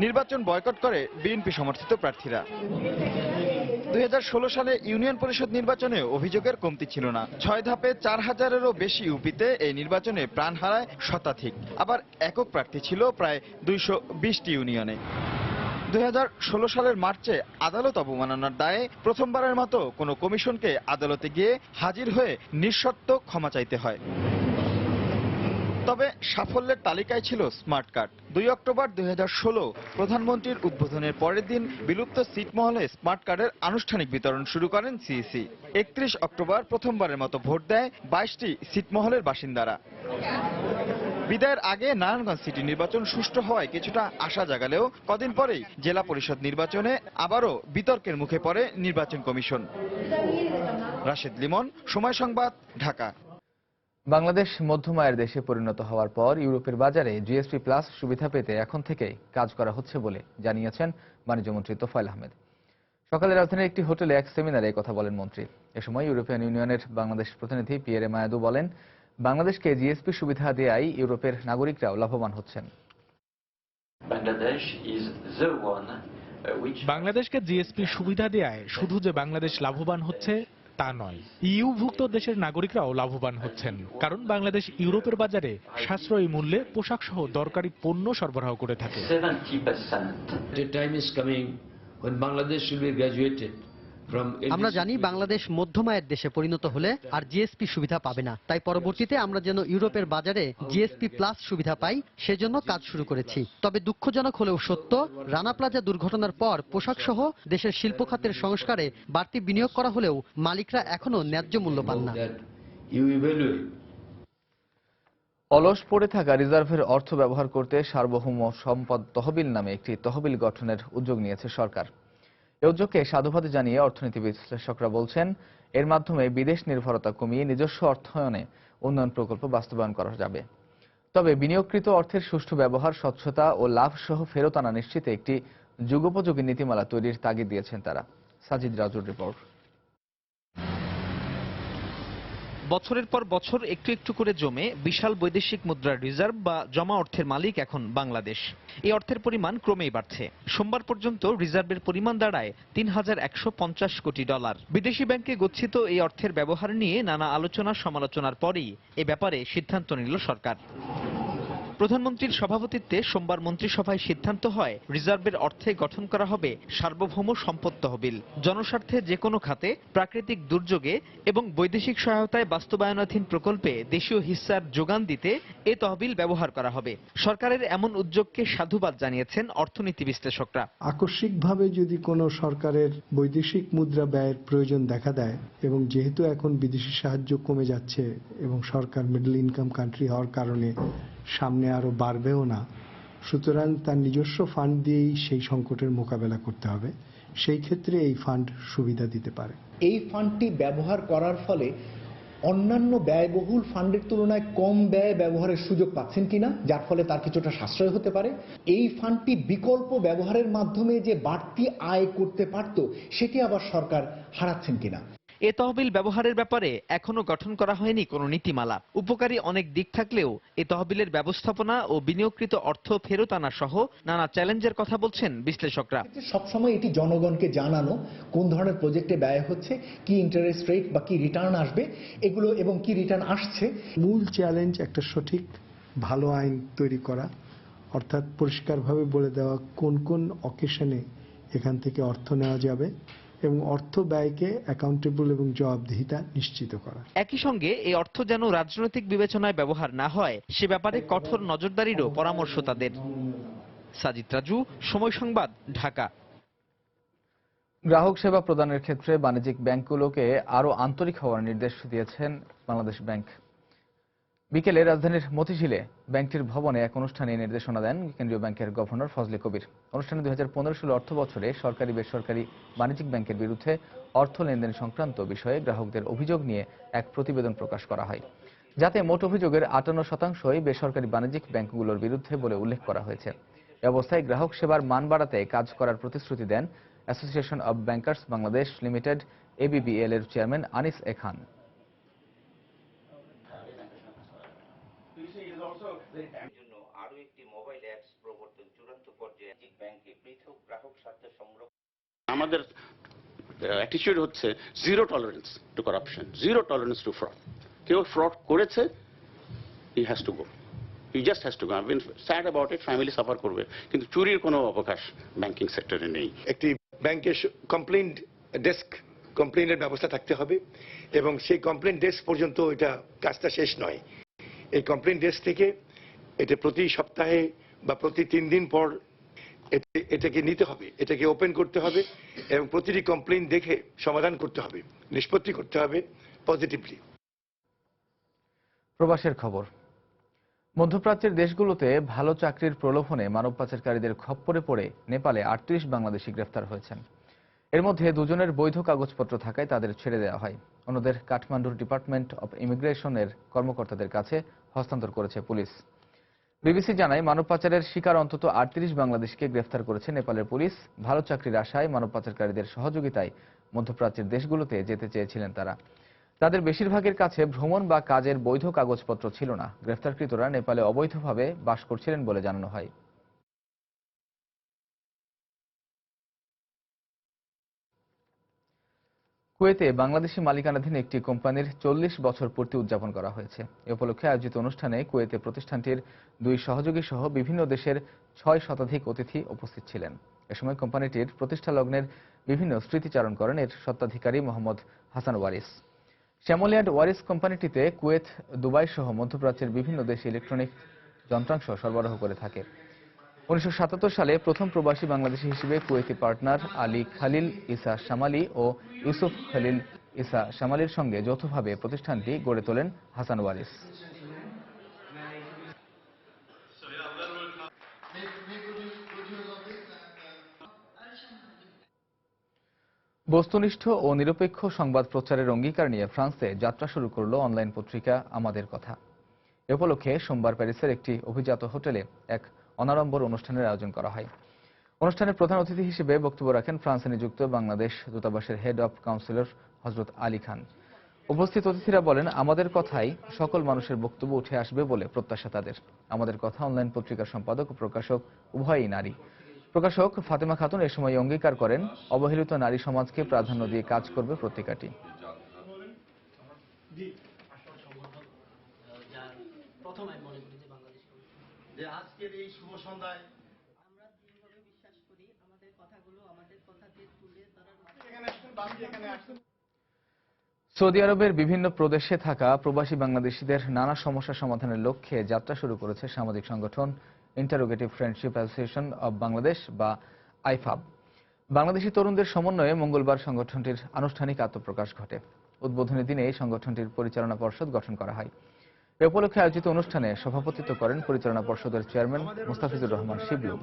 নির্বাচন বয়কট করে বিএনপি সমর্থিত প্রার্থীরা। 2016 সালে ইউনিয়ন পরিষদ নির্বাচনে অভিযোগের কমতি ছিল না। 6 ধাপে 4000-এরও বেশি ইউপিতে এই নির্বাচনে প্রাণ হারায় শতাধিক। আবার একক প্রার্থী ছিল প্রায় 220টি ইউনিয়নে। 2016 সালের মার্চে আদালত অবমাননার দায়ে প্রথমবারের মতো কোনো কমিশনকে আদালতে গিয়ে হাজির হয়ে নিঃশর্ত ক্ষমা চাইতে হয়। তবে সাফল্যের তালিকায় ছিল স্মার্ট কার্ড। 2 অক্টোবর 2016 প্রধানমন্ত্রীর উদ্বোধনের পরের দিন বিলুপ্ত ছিটমহলে স্মার্ট কার্ডের আনুষ্ঠানিক বিতরণ শুরু করেন সিইসি। 31 অক্টোবর প্রথমবারের মতো ভোট দেয় 22টি ছিটমহলের বাসিন্দারা। বিদায়ের আগে নারায়ণগঞ্জ সিটি নির্বাচন সুষ্ঠু হওয়ায় কিছুটা আশা জাগালেও কদিন পরেই জেলা পরিষদ নির্বাচনে আবারও বিতর্কের মুখে পড়ে নির্বাচন কমিশন। রাশেদ লিমন, সময় সংবাদ, ঢাকা। বাংলাদেশ মধ্যম আয়ের দেশে পরিণত হওয়ার পর ইউরোপের বাজারে জিএসপি প্লাস সুবিধা পেতে এখন থেকেই কাজ করা হচ্ছে বলে জানিয়েছেন বাণিজ্যমন্ত্রী তোফায়েল আহমেদ। সকালে রাজধানীর একটি হোটেলে এক সেমিনারে কথা বলেন মন্ত্রী। এ সময় ইউরোপিয়ান ইউনিয়নের বাংলাদেশ প্রতিনিধি পিয়েরে মায়াদু বলেন, বাংলাদেশকে জিএসপি সুবিধা দেওয়ায় ইউরোপের নাগরিকরাও লাভবান হচ্ছেন। বাংলাদেশকে জিএসপি সুবিধা দেওয়ায় শুধু যে বাংলাদেশ লাভবান হচ্ছে তা নয়, ইউভুক্ত দেশের নাগরিকরাও লাভবান হচ্ছেন। কারণ বাংলাদেশ ইউরোপের বাজারে সাশ্রয়ী মূল্যে পোশাক সহ দরকারি পণ্য সরবরাহ করে থাকে। আমরা জানি বাংলাদেশ মধ্যম আয়ের দেশে পরিণত হলে আর জিএসপি সুবিধা পাবে না, তাই পরবর্তীতে আমরা যেন ইউরোপের বাজারে জিএসপি প্লাস সুবিধা পাই সেজন্য কাজ শুরু করেছি। তবে দুঃখজনক হলেও সত্য, রানা প্লাজা দুর্ঘটনার পর পোশাক সহ দেশের শিল্প খাতের সংস্কারে বাড়তি বিনিয়োগ করা হলেও মালিকরা এখনো ন্যায্য মূল্য পান না। অলস পড়ে থাকা রিজার্ভের অর্থ ব্যবহার করতে সার্বভৌম সম্পদ তহবিল নামে একটি তহবিল গঠনের উদ্যোগ নিয়েছে সরকার। এ উদ্যোগকে সাধুবাদ জানিয়ে অর্থনীতি বিশ্লেষকরা বলছেন, এর মাধ্যমে বিদেশ নির্ভরতা কমিয়ে নিজস্ব অর্থায়নে উন্নয়ন প্রকল্প বাস্তবায়ন করা যাবে। তবে বিনিয়োগকৃত অর্থের সুষ্ঠু ব্যবহার, স্বচ্ছতা ও লাভ সহ ফেরত আনা নিশ্চিতে একটি যুগোপযোগী নীতিমালা তৈরির তাগিদ দিয়েছেন তারা। সাজিদ রাজুর রিপোর্ট। বছরের পর বছর একটু একটু করে জমে বিশাল বৈদেশিক মুদ্রার রিজার্ভ বা জমা অর্থের মালিক এখন বাংলাদেশ। এই অর্থের পরিমাণ ক্রমেই বাড়ছে। সোমবার পর্যন্ত রিজার্ভের পরিমাণ দাঁড়ায় $3,150 কোটি। বিদেশি ব্যাংকে গচ্ছিত এই অর্থের ব্যবহার নিয়ে নানা আলোচনা সমালোচনার পরই এ ব্যাপারে সিদ্ধান্ত নিল সরকার। প্রধানমন্ত্রীর সভাপতিত্বে সোমবার মন্ত্রিসভায় সিদ্ধান্ত হয়, রিজার্ভের অর্থে গঠন করা হবে সার্বভৌম সম্পদ তহবিল। জনস্বার্থে যে কোনো খাতে, প্রাকৃতিক দুর্যোগে এবং বৈদেশিক সহায়তায় বাস্তবায়নাধীন প্রকল্পে দেশীয় হিস্সার যোগান দিতে এ তহবিল ব্যবহার করা হবে। সরকারের এমন উদ্যোগকে সাধুবাদ জানিয়েছেন অর্থনীতি বিশ্লেষকরা। আকস্মিকভাবে যদি কোনো সরকারের বৈদেশিক মুদ্রা ব্যয়ের প্রয়োজন দেখা দেয়, এবং যেহেতু এখন বিদেশি সাহায্য কমে যাচ্ছে এবং সরকার মিডল ইনকাম কান্ট্রি হওয়ার কারণে সামনে আরো বাড়বেও না, সুতরাং তার নিজস্ব ফান্ড দিয়েই সেই সংকটের মোকাবেলা করতে হবে। সেই ক্ষেত্রে এই ফান্ড সুবিধা দিতে পারে। এই ফান্ডটি ব্যবহার করার ফলে অন্যান্য ব্যয়বহুল ফান্ডের তুলনায় কম ব্যয় ব্যবহারের সুযোগ পাচ্ছেন কিনা, যার ফলে তার কিছুটা সাশ্রয় হতে পারে। এই ফান্ডটি বিকল্প ব্যবহারের মাধ্যমে যে বাড়তি আয় করতে পারত, সেটি আবার সরকার হারাচ্ছেন কিনা। এ তহবিল ব্যবহারের ব্যাপারে এখনো গঠন করা হয়নি কোনো নীতিমালা। উপকারী অনেক দিক থাকলেও এ তহবিলের ব্যবস্থাপনা ও বিনিয়োগকৃত অর্থ ফেরত আনা সহ নানা চ্যালেঞ্জের কথা বলছেন বিশ্লেষকরা। সবসময় এটি জনগণকে জানানো, কোন ধরনের প্রজেক্টে ব্যয় হচ্ছে, কি ইন্টারেস্ট রেট বা কি রিটার্ন আসবে এগুলো, এবং কি রিটার্ন আসছে। মূল চ্যালেঞ্জ একটা সঠিক ভালো আইন তৈরি করা, অর্থাৎ পরিষ্কারভাবে বলে দেওয়া কোন কোন অকেশনে এখান থেকে অর্থ নেওয়া যাবে এবং অর্থ ব্যয়কে অ্যাকাউন্টেবল এবং জবাবদিহিতা নিশ্চিত করা। একই সঙ্গে এই অর্থ যেন রাজনৈতিক বিবেচনায় ব্যবহার না হয় সে ব্যাপারে কঠোর নজরদারিরও পরামর্শ তাদের। সাজিদ রাজু, সময় সংবাদ, ঢাকা। গ্রাহক সেবা প্রদানের ক্ষেত্রে বাণিজ্যিক ব্যাংকগুলোকে আরও আন্তরিক হওয়ার নির্দেশ দিয়েছেন বাংলাদেশ ব্যাংক। বিকেলে রাজধানীর মতিঝিলে ব্যাংকটির ভবনে এক অনুষ্ঠানে নির্দেশনা দেন কেন্দ্রীয় ব্যাংকের গভর্নর ফজলে কবির। অনুষ্ঠানে 2015-16 অর্থ বছরে সরকারি বেসরকারি বাণিজ্যিক ব্যাংকের বিরুদ্ধে অর্থ লেনদেন সংক্রান্ত বিষয়ে গ্রাহকদের অভিযোগ নিয়ে এক প্রতিবেদন প্রকাশ করা হয়, যাতে মোট অভিযোগের 58%ই বেসরকারি বাণিজ্যিক ব্যাংকগুলোর বিরুদ্ধে বলে উল্লেখ করা হয়েছে। এ অবস্থায় গ্রাহক সেবার মান বাড়াতে কাজ করার প্রতিশ্রুতি দেন association of bankers Bangladesh limited ABBL এর চেয়ারম্যান আনিস এ খান। আমাদের অ্যাটিটিউড হচ্ছে zero tolerance to corruption, zero tolerance to fraud. কেউ ফ্রড করেছে, he has to go, he just has to go. I been sad about it, family suffer করবে, কিন্তু চুরির কোনো অবকাশ ব্যাংকিং সেক্টরে নেই। একটি ব্যাংকের কমপ্লেইন ডেস্ক, কমপ্লেইনের ব্যবস্থা থাকতে হবে এবং সেই কমপ্লেইন ডেস্ক পর্যন্ত এটা কাজটা শেষ নয়। এই কমপ্লেইন ডেস্ক থেকে এটা প্রতি সপ্তাহে বা প্রতি 3 দিন পর এটাকে নিতে হবে, এটাকে ওপেন করতে হবে এবং প্রতিটি কমপ্লেইন দেখে সমাধান করতে হবে, নিষ্পত্তি করতে হবে পজিটিভলি। প্রবাসের খবর। মধ্যপ্রাচ্যের দেশগুলোতে ভালো চাকরির প্রলোভনে মানব পাচারকারীদের খপ্পরে পড়ে নেপালে 38 বাংলাদেশি গ্রেফতার হয়েছেন। এর মধ্যে 2 জনের বৈধ কাগজপত্র থাকায় তাদের ছেড়ে দেওয়া হয়। অন্যদের কাঠমান্ডুর ডিপার্টমেন্ট অব ইমিগ্রেশনের কর্মকর্তাদের কাছে হস্তান্তর করেছে পুলিশ। বিবিসি জানায়, মানব পাচারের শিকার অন্তত 38 বাংলাদেশকে গ্রেফতার করেছে নেপালের পুলিশ। ভালো চাকরির আশায় মানব পাচারকারীদের সহযোগিতায় মধ্যপ্রাচ্যের দেশগুলোতে যেতে চেয়েছিলেন তারা। তাদের বেশিরভাগের কাছে ভ্রমণ বা কাজের বৈধ কাগজপত্র ছিল না। গ্রেফতারকৃতরা নেপালে অবৈধভাবে বাস করছিলেন বলে জানানো হয়। কুয়েতে বাংলাদেশি মালিকানাধীন একটি কোম্পানির 40 বছর পূর্তি উদযাপন করা হয়েছে। এ উপলক্ষে আয়োজিত অনুষ্ঠানে কুয়েতে প্রতিষ্ঠানটির 2 সহযোগী সহ বিভিন্ন দেশের 6 শতাধিক অতিথি উপস্থিত ছিলেন। এ সময় কোম্পানিটির প্রতিষ্ঠা লগ্নের বিভিন্ন স্মৃতিচারণ করেন এর স্বত্বাধিকারী মোহাম্মদ হাসান ওয়ারিস। শ্যামলিয়ান্ড ওয়ারিস কোম্পানিটিতে কুয়েত, দুবাই সহ মধ্যপ্রাচ্যের বিভিন্ন দেশে ইলেকট্রনিক যন্ত্রাংশ সরবরাহ করে থাকে। 1977 সালে প্রথম প্রবাসী বাংলাদেশী হিসেবে কুয়েতি পার্টনার আলী খালিল ইসা শামালি ও ইউসুফ খালিল ইসা শামালির সঙ্গে যৌথভাবে প্রতিষ্ঠানটি গড়ে তোলেন হাসান ওয়ারিস। বস্তুনিষ্ঠ ও নিরপেক্ষ সংবাদ প্রচারের অঙ্গীকার নিয়ে ফ্রান্সে যাত্রা শুরু করল অনলাইন পত্রিকা আমাদের কথা। এ উপলক্ষে সোমবার প্যারিসের একটি অভিজাত হোটেলে এক অনাড়ম্বর অনুষ্ঠানের আয়োজন করা হয়। অনুষ্ঠানের প্রধান অতিথি হিসেবে বক্তব্য রাখেন ফ্রান্সে নিযুক্ত বাংলাদেশ দূতাবাসের হেড অব কাউন্সিলর হযরত আলী খান। উপস্থিত অতিথিরা বলেন, আমাদের কথাই সকল মানুষের বক্তব্য উঠে আসবে বলে প্রত্যাশা তাদের। আমাদের কথা অনলাইন পত্রিকার সম্পাদক ও প্রকাশক উভয়ই নারী। প্রকাশক ফাতেমা খাতুন এ সময় অঙ্গীকার করেন, অবহেলিত নারী সমাজকে প্রাধান্য দিয়ে কাজ করবে পত্রিকাটি। আজকের এই শুভ সন্ধ্যায় আমরা দৃঢ়ভাবে বিশ্বাস করি আমাদের কথাগুলো আমাদের কথাকে তুলে ধরার। সৌদি আরবের বিভিন্ন প্রদেশে থাকা প্রবাসী বাংলাদেশিদের নানা সমস্যা সমাধানের লক্ষ্যে যাত্রা শুরু করেছে সামাজিক সংগঠন interrogative friendship association of Bangladesh বা আইফাব। বাংলাদেশি তরুণদের সমন্বয়ে মঙ্গলবার সংগঠনটির আনুষ্ঠানিক আত্মপ্রকাশ ঘটে। উদ্বোধনী দিনে এই সংগঠনটির পরিচালনা পর্ষদ গঠন করা হয়। এ উপলক্ষে আয়োজিত অনুষ্ঠানে সভাপতিত্ব করেন পরিচালনা পর্ষদের চেয়ারম্যান মুস্তাফিজুর রহমান শিবলু।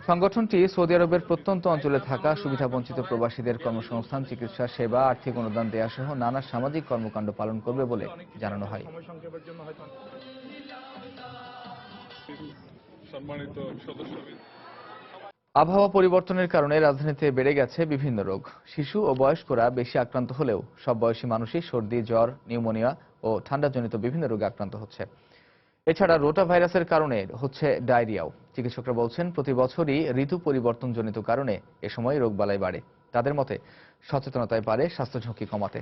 সংগঠনটি সৌদি আরবের প্রত্যন্ত অঞ্চলে থাকা সুবিধাবঞ্চিত প্রবাসীদের কর্মসংস্থান, চিকিৎসা সেবা, আর্থিক অনুদান দেয়া সহ নানা সামাজিক কর্মকাণ্ড পালন করবে বলে জানানো হয়। আবহাওয়া পরিবর্তনের কারণে রাজধানীতে বেড়ে গেছে বিভিন্ন রোগ। শিশু ও বয়স্করা বেশি আক্রান্ত হলেও সব বয়সী মানুষই সর্দি, জ্বর, নিউমোনিয়া ও ঠান্ডাজনিত বিভিন্ন রোগে আক্রান্ত হচ্ছে। এছাড়া রোটা ভাইরাসের কারণে হচ্ছে ডায়রিয়াও। চিকিৎসকরা বলছেন, প্রতি বছরই ঋতু পরিবর্তনজনিত কারণে এ সময় রোগবালাই বাড়ে। তাদের মতে সচেতনতায় পারে স্বাস্থ্য ঝুঁকি কমাতে।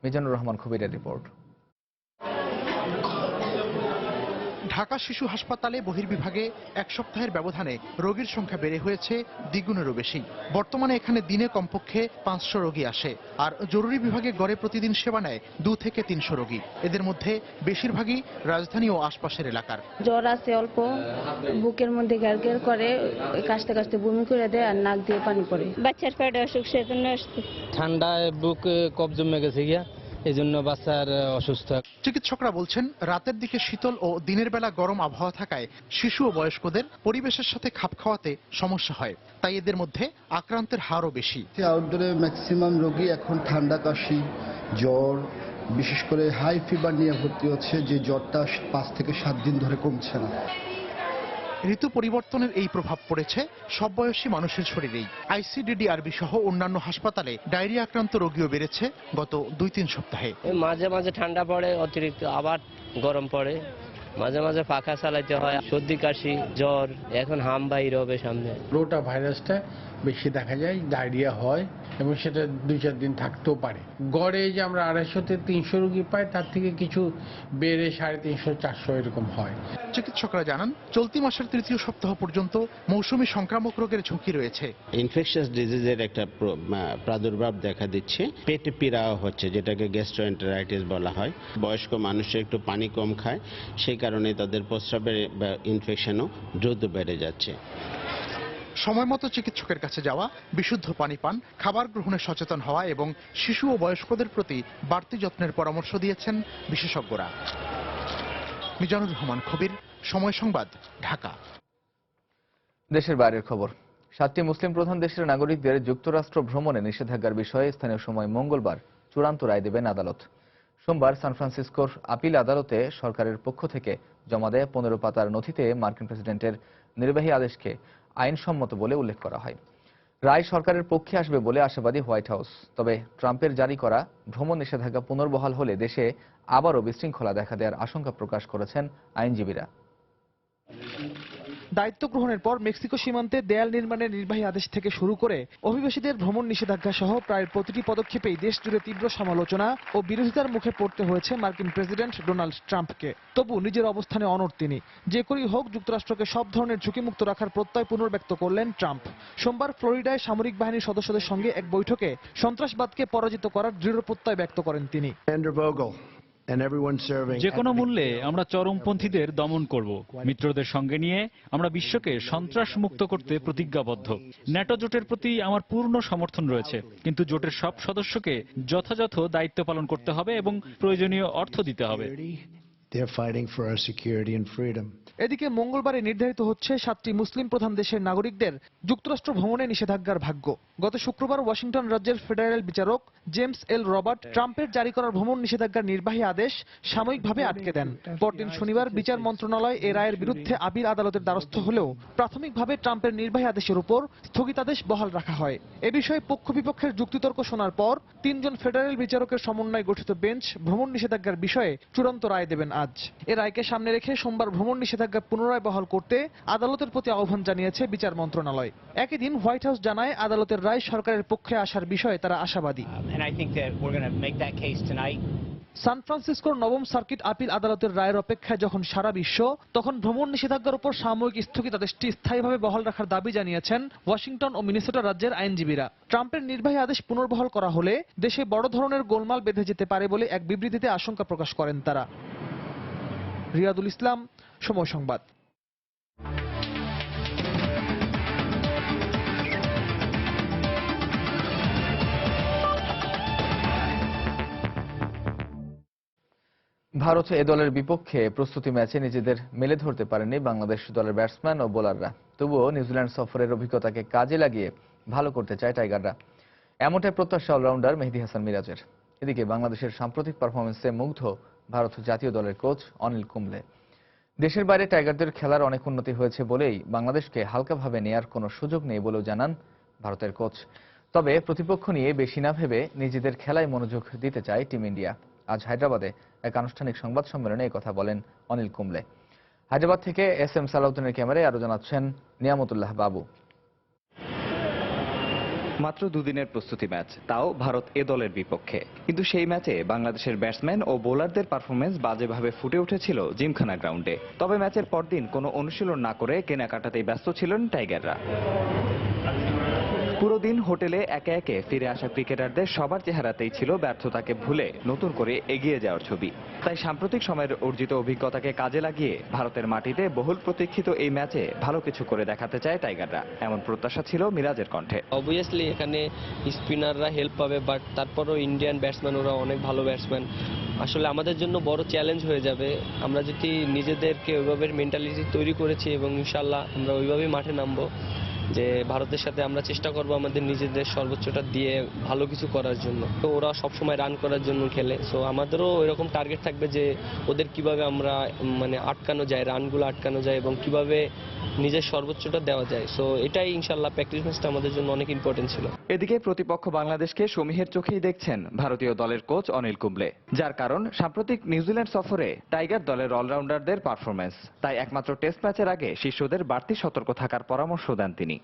মিজানুর রহমান খবিরের রিপোর্ট। ঢাকা শিশু হাসপাতালে বহির্বিভাগে এক সপ্তাহের ব্যবধানে রোগীর সংখ্যা বেড়ে হয়েছে দ্বিগুণেরও বেশি। বর্তমানে এখানে দিনে কমপক্ষে 500 রোগী আসে, আর জরুরি বিভাগে গড়ে প্রতিদিন সেবা নেয় 2 থেকে 300 রোগী। এদের মধ্যে বেশিরভাগই রাজধানী ও আশপাশের এলাকার। জ্বর আছে অল্প, বুকের মধ্যে গ্যার করে, কাশতে কাশতে বমি করে দেয় আর নাক দিয়ে পানি পড়ে। বাচ্চার পেটে অসুখ, সেজন্য আসছে। ঠান্ডায় বুক কফ জমে গেছে গিয়া, এই জন্য বাচ্চার অসুস্থ। চিকিৎসকরা বলছেন, রাতের দিকে শীতল ও দিনের বেলা গরম আবহাওয়া থাকায় শিশু ও বয়স্কদের পরিবেশের সাথে খাপ খাওয়াতে সমস্যা হয়, তাই এদের মধ্যে আক্রান্তের হারও বেশি। আউটডোরে ম্যাক্সিমাম রোগী এখন ঠান্ডা, কাশি, জ্বর, বিশেষ করে হাই ফিভার নিয়ে ভর্তি হচ্ছে, যে জ্বরটা 5 থেকে 7 দিন ধরে কমছে না। ঋতু পরিবর্তনের এই প্রভাব পড়েছে সব বয়সী মানুষের শরীরেই। আইসিডিডিআরবি সহ অন্যান্য হাসপাতালে ডায়রিয়া আক্রান্ত রোগীও বেড়েছে গত 2-3 সপ্তাহে। মাঝে মাঝে ঠান্ডা পড়ে অতিরিক্ত, আবার গরম পড়ে, মাঝে মাঝে পাখা চালাইতে হয়, সর্দি কাশি জ্বর, এখন হাম বাইর হবে সামনে। রোটা ভাইরাসটা বেশি দেখা যায়, ডায়রিয়া হয় এবং সেটা 2-4 দিন থাকতেও পারে। গড়ে যে আমরা 250-300 রোগী পাই, তার থেকে কিছু বেড়ে 350-400 এরকম হয়। চিকিৎসকরা জানান, চলতি মাসের 3য় সপ্তাহ পর্যন্ত মৌসুমী সংক্রামক রোগের ঝুঁকি রয়েছে। ইনফেকশাস ডিজিজের একটা প্রাদুর্ভাব দেখা দিচ্ছে, পেটে পীড়াও হচ্ছে, যেটাকে গ্যাস্ট্রোএন্টেরাইটিস বলা হয়। বয়স্ক মানুষের একটু পানি কম খায়, সেই কারণে তাদের প্রস্রাবের ইনফেকশনও দ্রুত বেড়ে যাচ্ছে। সময় মতো চিকিৎসকের কাছে যাওয়া, বিশুদ্ধ পানি পান, খাবার গ্রহণে সচেতন হওয়া এবং শিশু ও বয়স্কদের প্রতি বাড়তি যত্নের পরামর্শ দিয়েছেন বিশেষজ্ঞরা। মিজানুর রহমান খবির, সময় সংবাদ, ঢাকা। দেশের বাইরের খবর। 7টি মুসলিম প্রধান দেশের নাগরিকদের যুক্তরাষ্ট্র ভ্রমণে নিষেধাজ্ঞার বিষয়ে স্থানীয় সময় মঙ্গলবার চূড়ান্ত রায় দেবেন আদালত। সোমবার সান ফ্রান্সিসকোর আপিল আদালতে সরকারের পক্ষ থেকে জমা দেয় 15 পাতার নথিতে মার্কিন প্রেসিডেন্টের নির্বাহী আদেশকে আইনসম্মত বলে উল্লেখ করা হয়। রায় সরকারের পক্ষে আসবে বলে আশাবাদী হোয়াইট হাউস। তবে ট্রাম্পের জারি করা ভ্রমণ নিষেধাজ্ঞা পুনর্বহাল হলে দেশে আবারও বিশৃঙ্খলা দেখা দেওয়ার আশঙ্কা প্রকাশ করেছেন আইনজীবীরা। দায়িত্ব গ্রহণের পর মেক্সিকো সীমান্তে দেয়াল নির্মাণের নির্বাহী আদেশ থেকে শুরু করে অভিবাসীদের ভ্রমণ নিষেধাজ্ঞা সহ প্রায় প্রতিটি পদক্ষেপেই দেশ জুড়ে তীব্র সমালোচনা ও বিরোধিতার মুখে পড়তে হয়েছে মার্কিন প্রেসিডেন্ট ডোনাল্ড ট্রাম্পকে। তবু নিজের অবস্থানে অনড় তিনি। যে করেই হোক যুক্তরাষ্ট্রকে সব ধরনের ঝুঁকিমুক্ত রাখার প্রত্যয় পুনর্ব্যক্ত করলেন ট্রাম্প। সোমবার ফ্লোরিডায় সামরিক বাহিনীর সদস্যদের সঙ্গে এক বৈঠকে সন্ত্রাসবাদকে পরাজিত করার দৃঢ় প্রত্যয় ব্যক্ত করেন তিনি। যে কোনো মূল্যে আমরা চরমপন্থীদের দমন করব। মিত্রদের সঙ্গে নিয়ে আমরা বিশ্বকে সন্ত্রাস মুক্ত করতে প্রতিজ্ঞাবদ্ধ। ন্যাটো জোটের প্রতি আমার পূর্ণ সমর্থন রয়েছে, কিন্তু জোটের সব সদস্যকে যথাযথ দায়িত্ব পালন করতে হবে এবং প্রয়োজনীয় অর্থ দিতে হবে। এদিকে মঙ্গলবারে নির্ধারিত হচ্ছে 7টি মুসলিম প্রধান দেশের নাগরিকদের যুক্তরাষ্ট্র ভ্রমণে নিষেধাজ্ঞার ভাগ্য। গত শুক্রবার ওয়াশিংটন রাজ্যের ফেডারেল বিচারক জেমস এল রবার্ট ট্রাম্পের জারি করা ভ্রমণ নিষেধাজ্ঞার নির্বাহী আদেশ সাময়িকভাবে আটকে দেন। পরদিন শনিবার বিচার মন্ত্রণালয় এ রায়ের বিরুদ্ধে আপিল আদালতের দ্বারস্থ হলেও প্রাথমিকভাবে ট্রাম্পের নির্বাহী আদেশের উপর স্থগিতাদেশ বহাল রাখা হয়। এ বিষয়ে পক্ষ বিপক্ষের যুক্তিতর্ক শোনার পর 3 জন ফেডারেল বিচারকের সমন্বয়ে গঠিত বেঞ্চ ভ্রমণ নিষেধাজ্ঞার বিষয়ে চূড়ান্ত রায় দেবেন আজ। এ রায়কে সামনে রেখে সোমবার ভ্রমণ নিষেধাজ্ঞা পুনরায় বহাল করতে আদালতের প্রতি আহ্বান জানিয়েছে বিচার মন্ত্রণালয়। একই দিন হোয়াইট হাউস জানায় আদালতের রায় সরকারের পক্ষে আসার বিষয়ে তারা আশাবাদী। সান ফ্রান্সিসকোর 9ম সার্কিট আপিল আদালতের রায়ের অপেক্ষায় যখন সারা বিশ্ব, তখন ভ্রমণ নিষেধাজ্ঞার উপর সাময়িক স্থগিতাদেশটি স্থায়ীভাবে বহাল রাখার দাবি জানিয়েছেন ওয়াশিংটন ও মিনেসোটা রাজ্যের আইনজীবীরা। ট্রাম্পের নির্বাহী আদেশ পুনর্বহাল করা হলে দেশে বড় ধরনের গোলমাল বেঁধে যেতে পারে বলে এক বিবৃতিতে আশঙ্কা প্রকাশ করেন তারা। রিয়াদুল ইসলাম, সময় সংবাদ। ভারত এ দলের বিপক্ষে প্রস্তুতি ম্যাচে নিজেদের মেলে ধরতে পারেনি বাংলাদেশ দলের ব্যাটসম্যান ও বোলাররা। তবুও নিউজিল্যান্ড সফরের অভিজ্ঞতাকে কাজে লাগিয়ে ভালো করতে চায় টাইগাররা, এমনটাই প্রত্যাশা অলরাউন্ডার মেহেদী হাসান মিরাজের। এদিকে বাংলাদেশের সাম্প্রতিক পারফরমেন্সে মুগ্ধ ভারত জাতীয় দলের কোচ অনিল কুম্বলে। দেশের বাইরে টাইগারদের খেলার অনেক উন্নতি হয়েছে বলেই বাংলাদেশকে হালকাভাবে নেয়ার কোনো সুযোগ নেই বলেও জানান ভারতের কোচ। তবে প্রতিপক্ষ নিয়ে বেশি না ভেবে নিজেদের খেলায় মনোযোগ দিতে চায় টিম ইন্ডিয়া। আজ হায়দ্রাবাদে এক আনুষ্ঠানিক সংবাদ সম্মেলনে এই কথা বলেন অনিল কুম্বলে। হায়দ্রাবাদ থেকে SM সালাউদ্দিনের ক্যামেরায় আরো জানাচ্ছেন নিয়ামতুল্লাহ বাবু। মাত্র দুদিনের প্রস্তুতি ম্যাচ, তাও ভারত এ দলের বিপক্ষে। কিন্তু সেই ম্যাচে বাংলাদেশের ব্যাটসম্যান ও বোলারদের পারফরমেন্স বাজেভাবে ফুটে উঠেছিল জিমখানা গ্রাউন্ডে। তবে ম্যাচের পরদিন কোনো অনুশীলন না করে কেনাকাটাতেই ব্যস্ত ছিলেন টাইগাররা। পুরো দিন হোটেলে একে একে ফিরে আসা ক্রিকেটারদের সবার চেহারাতেই ছিল ব্যর্থতাকে ভুলে নতুন করে এগিয়ে যাওয়ার ছবি। তাই সাম্প্রতিক সময়ের অর্জিত অভিজ্ঞতাকে কাজে লাগিয়ে ভারতের মাটিতে বহুল প্রতীক্ষিত এই ম্যাচে ভালো কিছু করে দেখাতে চায় টাইগাররা, এমন প্রত্যাশা ছিল মিরাজের কণ্ঠে। অবভিয়াসলি এখানে স্পিনাররা হেল্প পাবে, বাট তারপরও ইন্ডিয়ান ব্যাটসম্যান ওরা অনেক ভালো ব্যাটসম্যান। আসলে আমাদের জন্য বড় চ্যালেঞ্জ হয়ে যাবে। আমরা যদি নিজেদেরকে ওইভাবে মেন্টালিটি তৈরি করেছি এবং ইনশাল্লাহ আমরা ওইভাবেই মাঠে নামবো যে ভারতের সাথে আমরা চেষ্টা করব আমাদের নিজেদের সর্বোচ্চটা দিয়ে ভালো কিছু করার জন্য। তো ওরা সবসময় রান করার জন্য খেলে, সো আমাদেরও এরকম টার্গেট থাকবে যে ওদের কিভাবে আমরা মানে আটকানো যায়, রানগুলো আটকানো যায় এবং কিভাবে নিজের সর্বোচ্চটা দেওয়া যায়। সো এটাই ইনশাল্লাহ প্র্যাকটিস ম্যাচটা আমাদের জন্য অনেক ইম্পর্টেন্ট ছিল। এদিকে প্রতিপক্ষ বাংলাদেশকে সমীহের চোখেই দেখছেন ভারতীয় দলের কোচ অনিল কুম্বলে, যার কারণ সাম্প্রতিক নিউজিল্যান্ড সফরে টাইগার দলের অলরাউন্ডারদের পারফরমেন্স। তাই একমাত্র টেস্ট ম্যাচের আগে শিষ্যদের বাড়তি সতর্ক থাকার পরামর্শ দেন তিনি।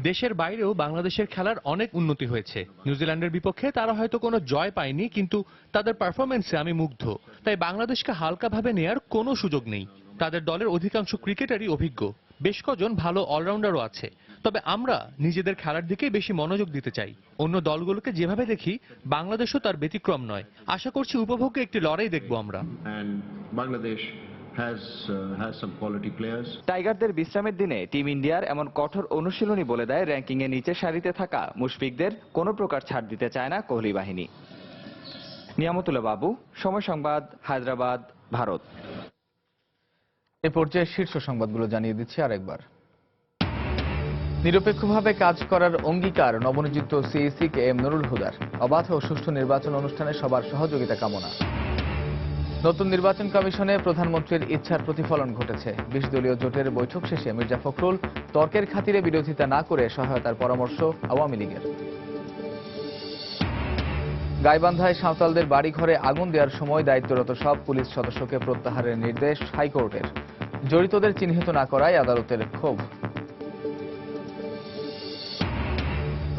দেশের বাইরেও বাংলাদেশের খেলার অনেক উন্নতি হয়েছে। নিউজিল্যান্ডের বিপক্ষে তারা হয়তো কোনো জয় পায়নি, কিন্তু তাদের পারফরমেন্সে আমি মুগ্ধ। তাই বাংলাদেশকে হালকাভাবে নেয়ার কোনো সুযোগ নেই। তাদের দলের অধিকাংশ ক্রিকেটারই অভিজ্ঞ, বেশ কজন ভালো অলরাউন্ডারও আছে। তবে আমরা নিজেদের খেলার দিকে বেশি মনোযোগ দিতে চাই। অন্য দলগুলোকে যেভাবে দেখি, বাংলাদেশও তার ব্যতিক্রম নয়। আশা করছি উপভোগ্য একটি লড়াই দেখব আমরা। বাংলাদেশ টাইগারদের বিশ্রামের দিনে টিম ইন্ডিয়ার এমন কঠোর অনুশীলনী বলে দেয় র্যাঙ্কিং এ নিচের সারিতে থাকা মুশফিকদের কোনো প্রকার ছাড় দিতে চায় না কোহলি বাহিনী। নিয়ামতুল্লাহ বাবু, সময় সংবাদ, হায়দ্রাবাদ, ভারত। এ পর্যায়ে শীর্ষ সংবাদগুলো জানিয়ে দিচ্ছি আরেকবার। নিরপেক্ষভাবে কাজ করার অঙ্গীকার নবনিযুক্ত সিইসি কে এম নুরুল হুদার। অবাধ ও সুষ্ঠু নির্বাচন অনুষ্ঠানে সবার সহযোগিতা কামনা। নতুন নির্বাচন কমিশনে প্রধানমন্ত্রীর ইচ্ছার প্রতিফলন ঘটেছে। ২০ দলীয় জোটের বৈঠক শেষে মির্জা ফখরুল তর্কের খাতিরে বিরোধিতা না করে সহায়তার পরামর্শ আওয়ামী লীগের। গাইবান্ধায় সাঁওতালদের বাড়িঘরে আগুন দেওয়ার সময় দায়িত্বরত সব পুলিশ সদস্যকে প্রত্যাহারের নির্দেশ হাইকোর্টের। জড়িতদের চিহ্নিত না করায় আদালতের ক্ষোভ।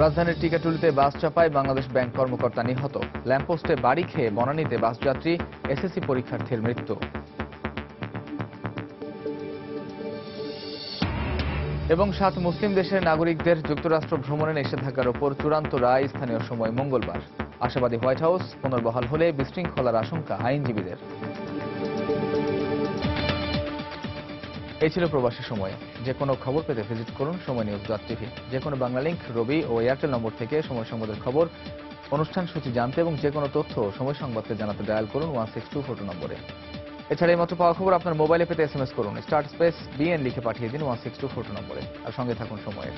রাজধানীর টিকাটুলিতে বাস চাপায় বাংলাদেশ ব্যাংক কর্মকর্তা নিহত। ল্যাম্পপোস্টে বাড়ি খেয়ে বনানীতে বাসযাত্রী এসএসসি পরীক্ষার্থীর মৃত্যু। এবং ৭ মুসলিম দেশের নাগরিকদের যুক্তরাষ্ট্র ভ্রমণে নিষেধাজ্ঞার ওপর চূড়ান্ত রায় স্থানীয় সময় মঙ্গলবার। আশাবাদী হোয়াইট হাউস, পুনর্বহাল হলে বিশৃঙ্খলার আশঙ্কা আইনজীবীদের। এই ছিল প্রবাসী সময়। যে কোনো খবর পেতে ভিজিট করুন সময়নিউজ.টিভি। যে কোনো বাংলা লিংক, রবি ও এয়ারটেল নম্বর থেকে সময় সংবাদের খবর, অনুষ্ঠান সূচি জানতে এবং যে কোনো তথ্য সময় সংবাদকে জানাতে ডায়াল করুন 16242 নম্বরে। এছাড়া এই মাত্র পাওয়া খবর আপনার মোবাইলে পেতে এসএমএস করুন *BN লিখে পাঠিয়ে দিন 16242 নম্বরে। আর সঙ্গে থাকুন সময়ের।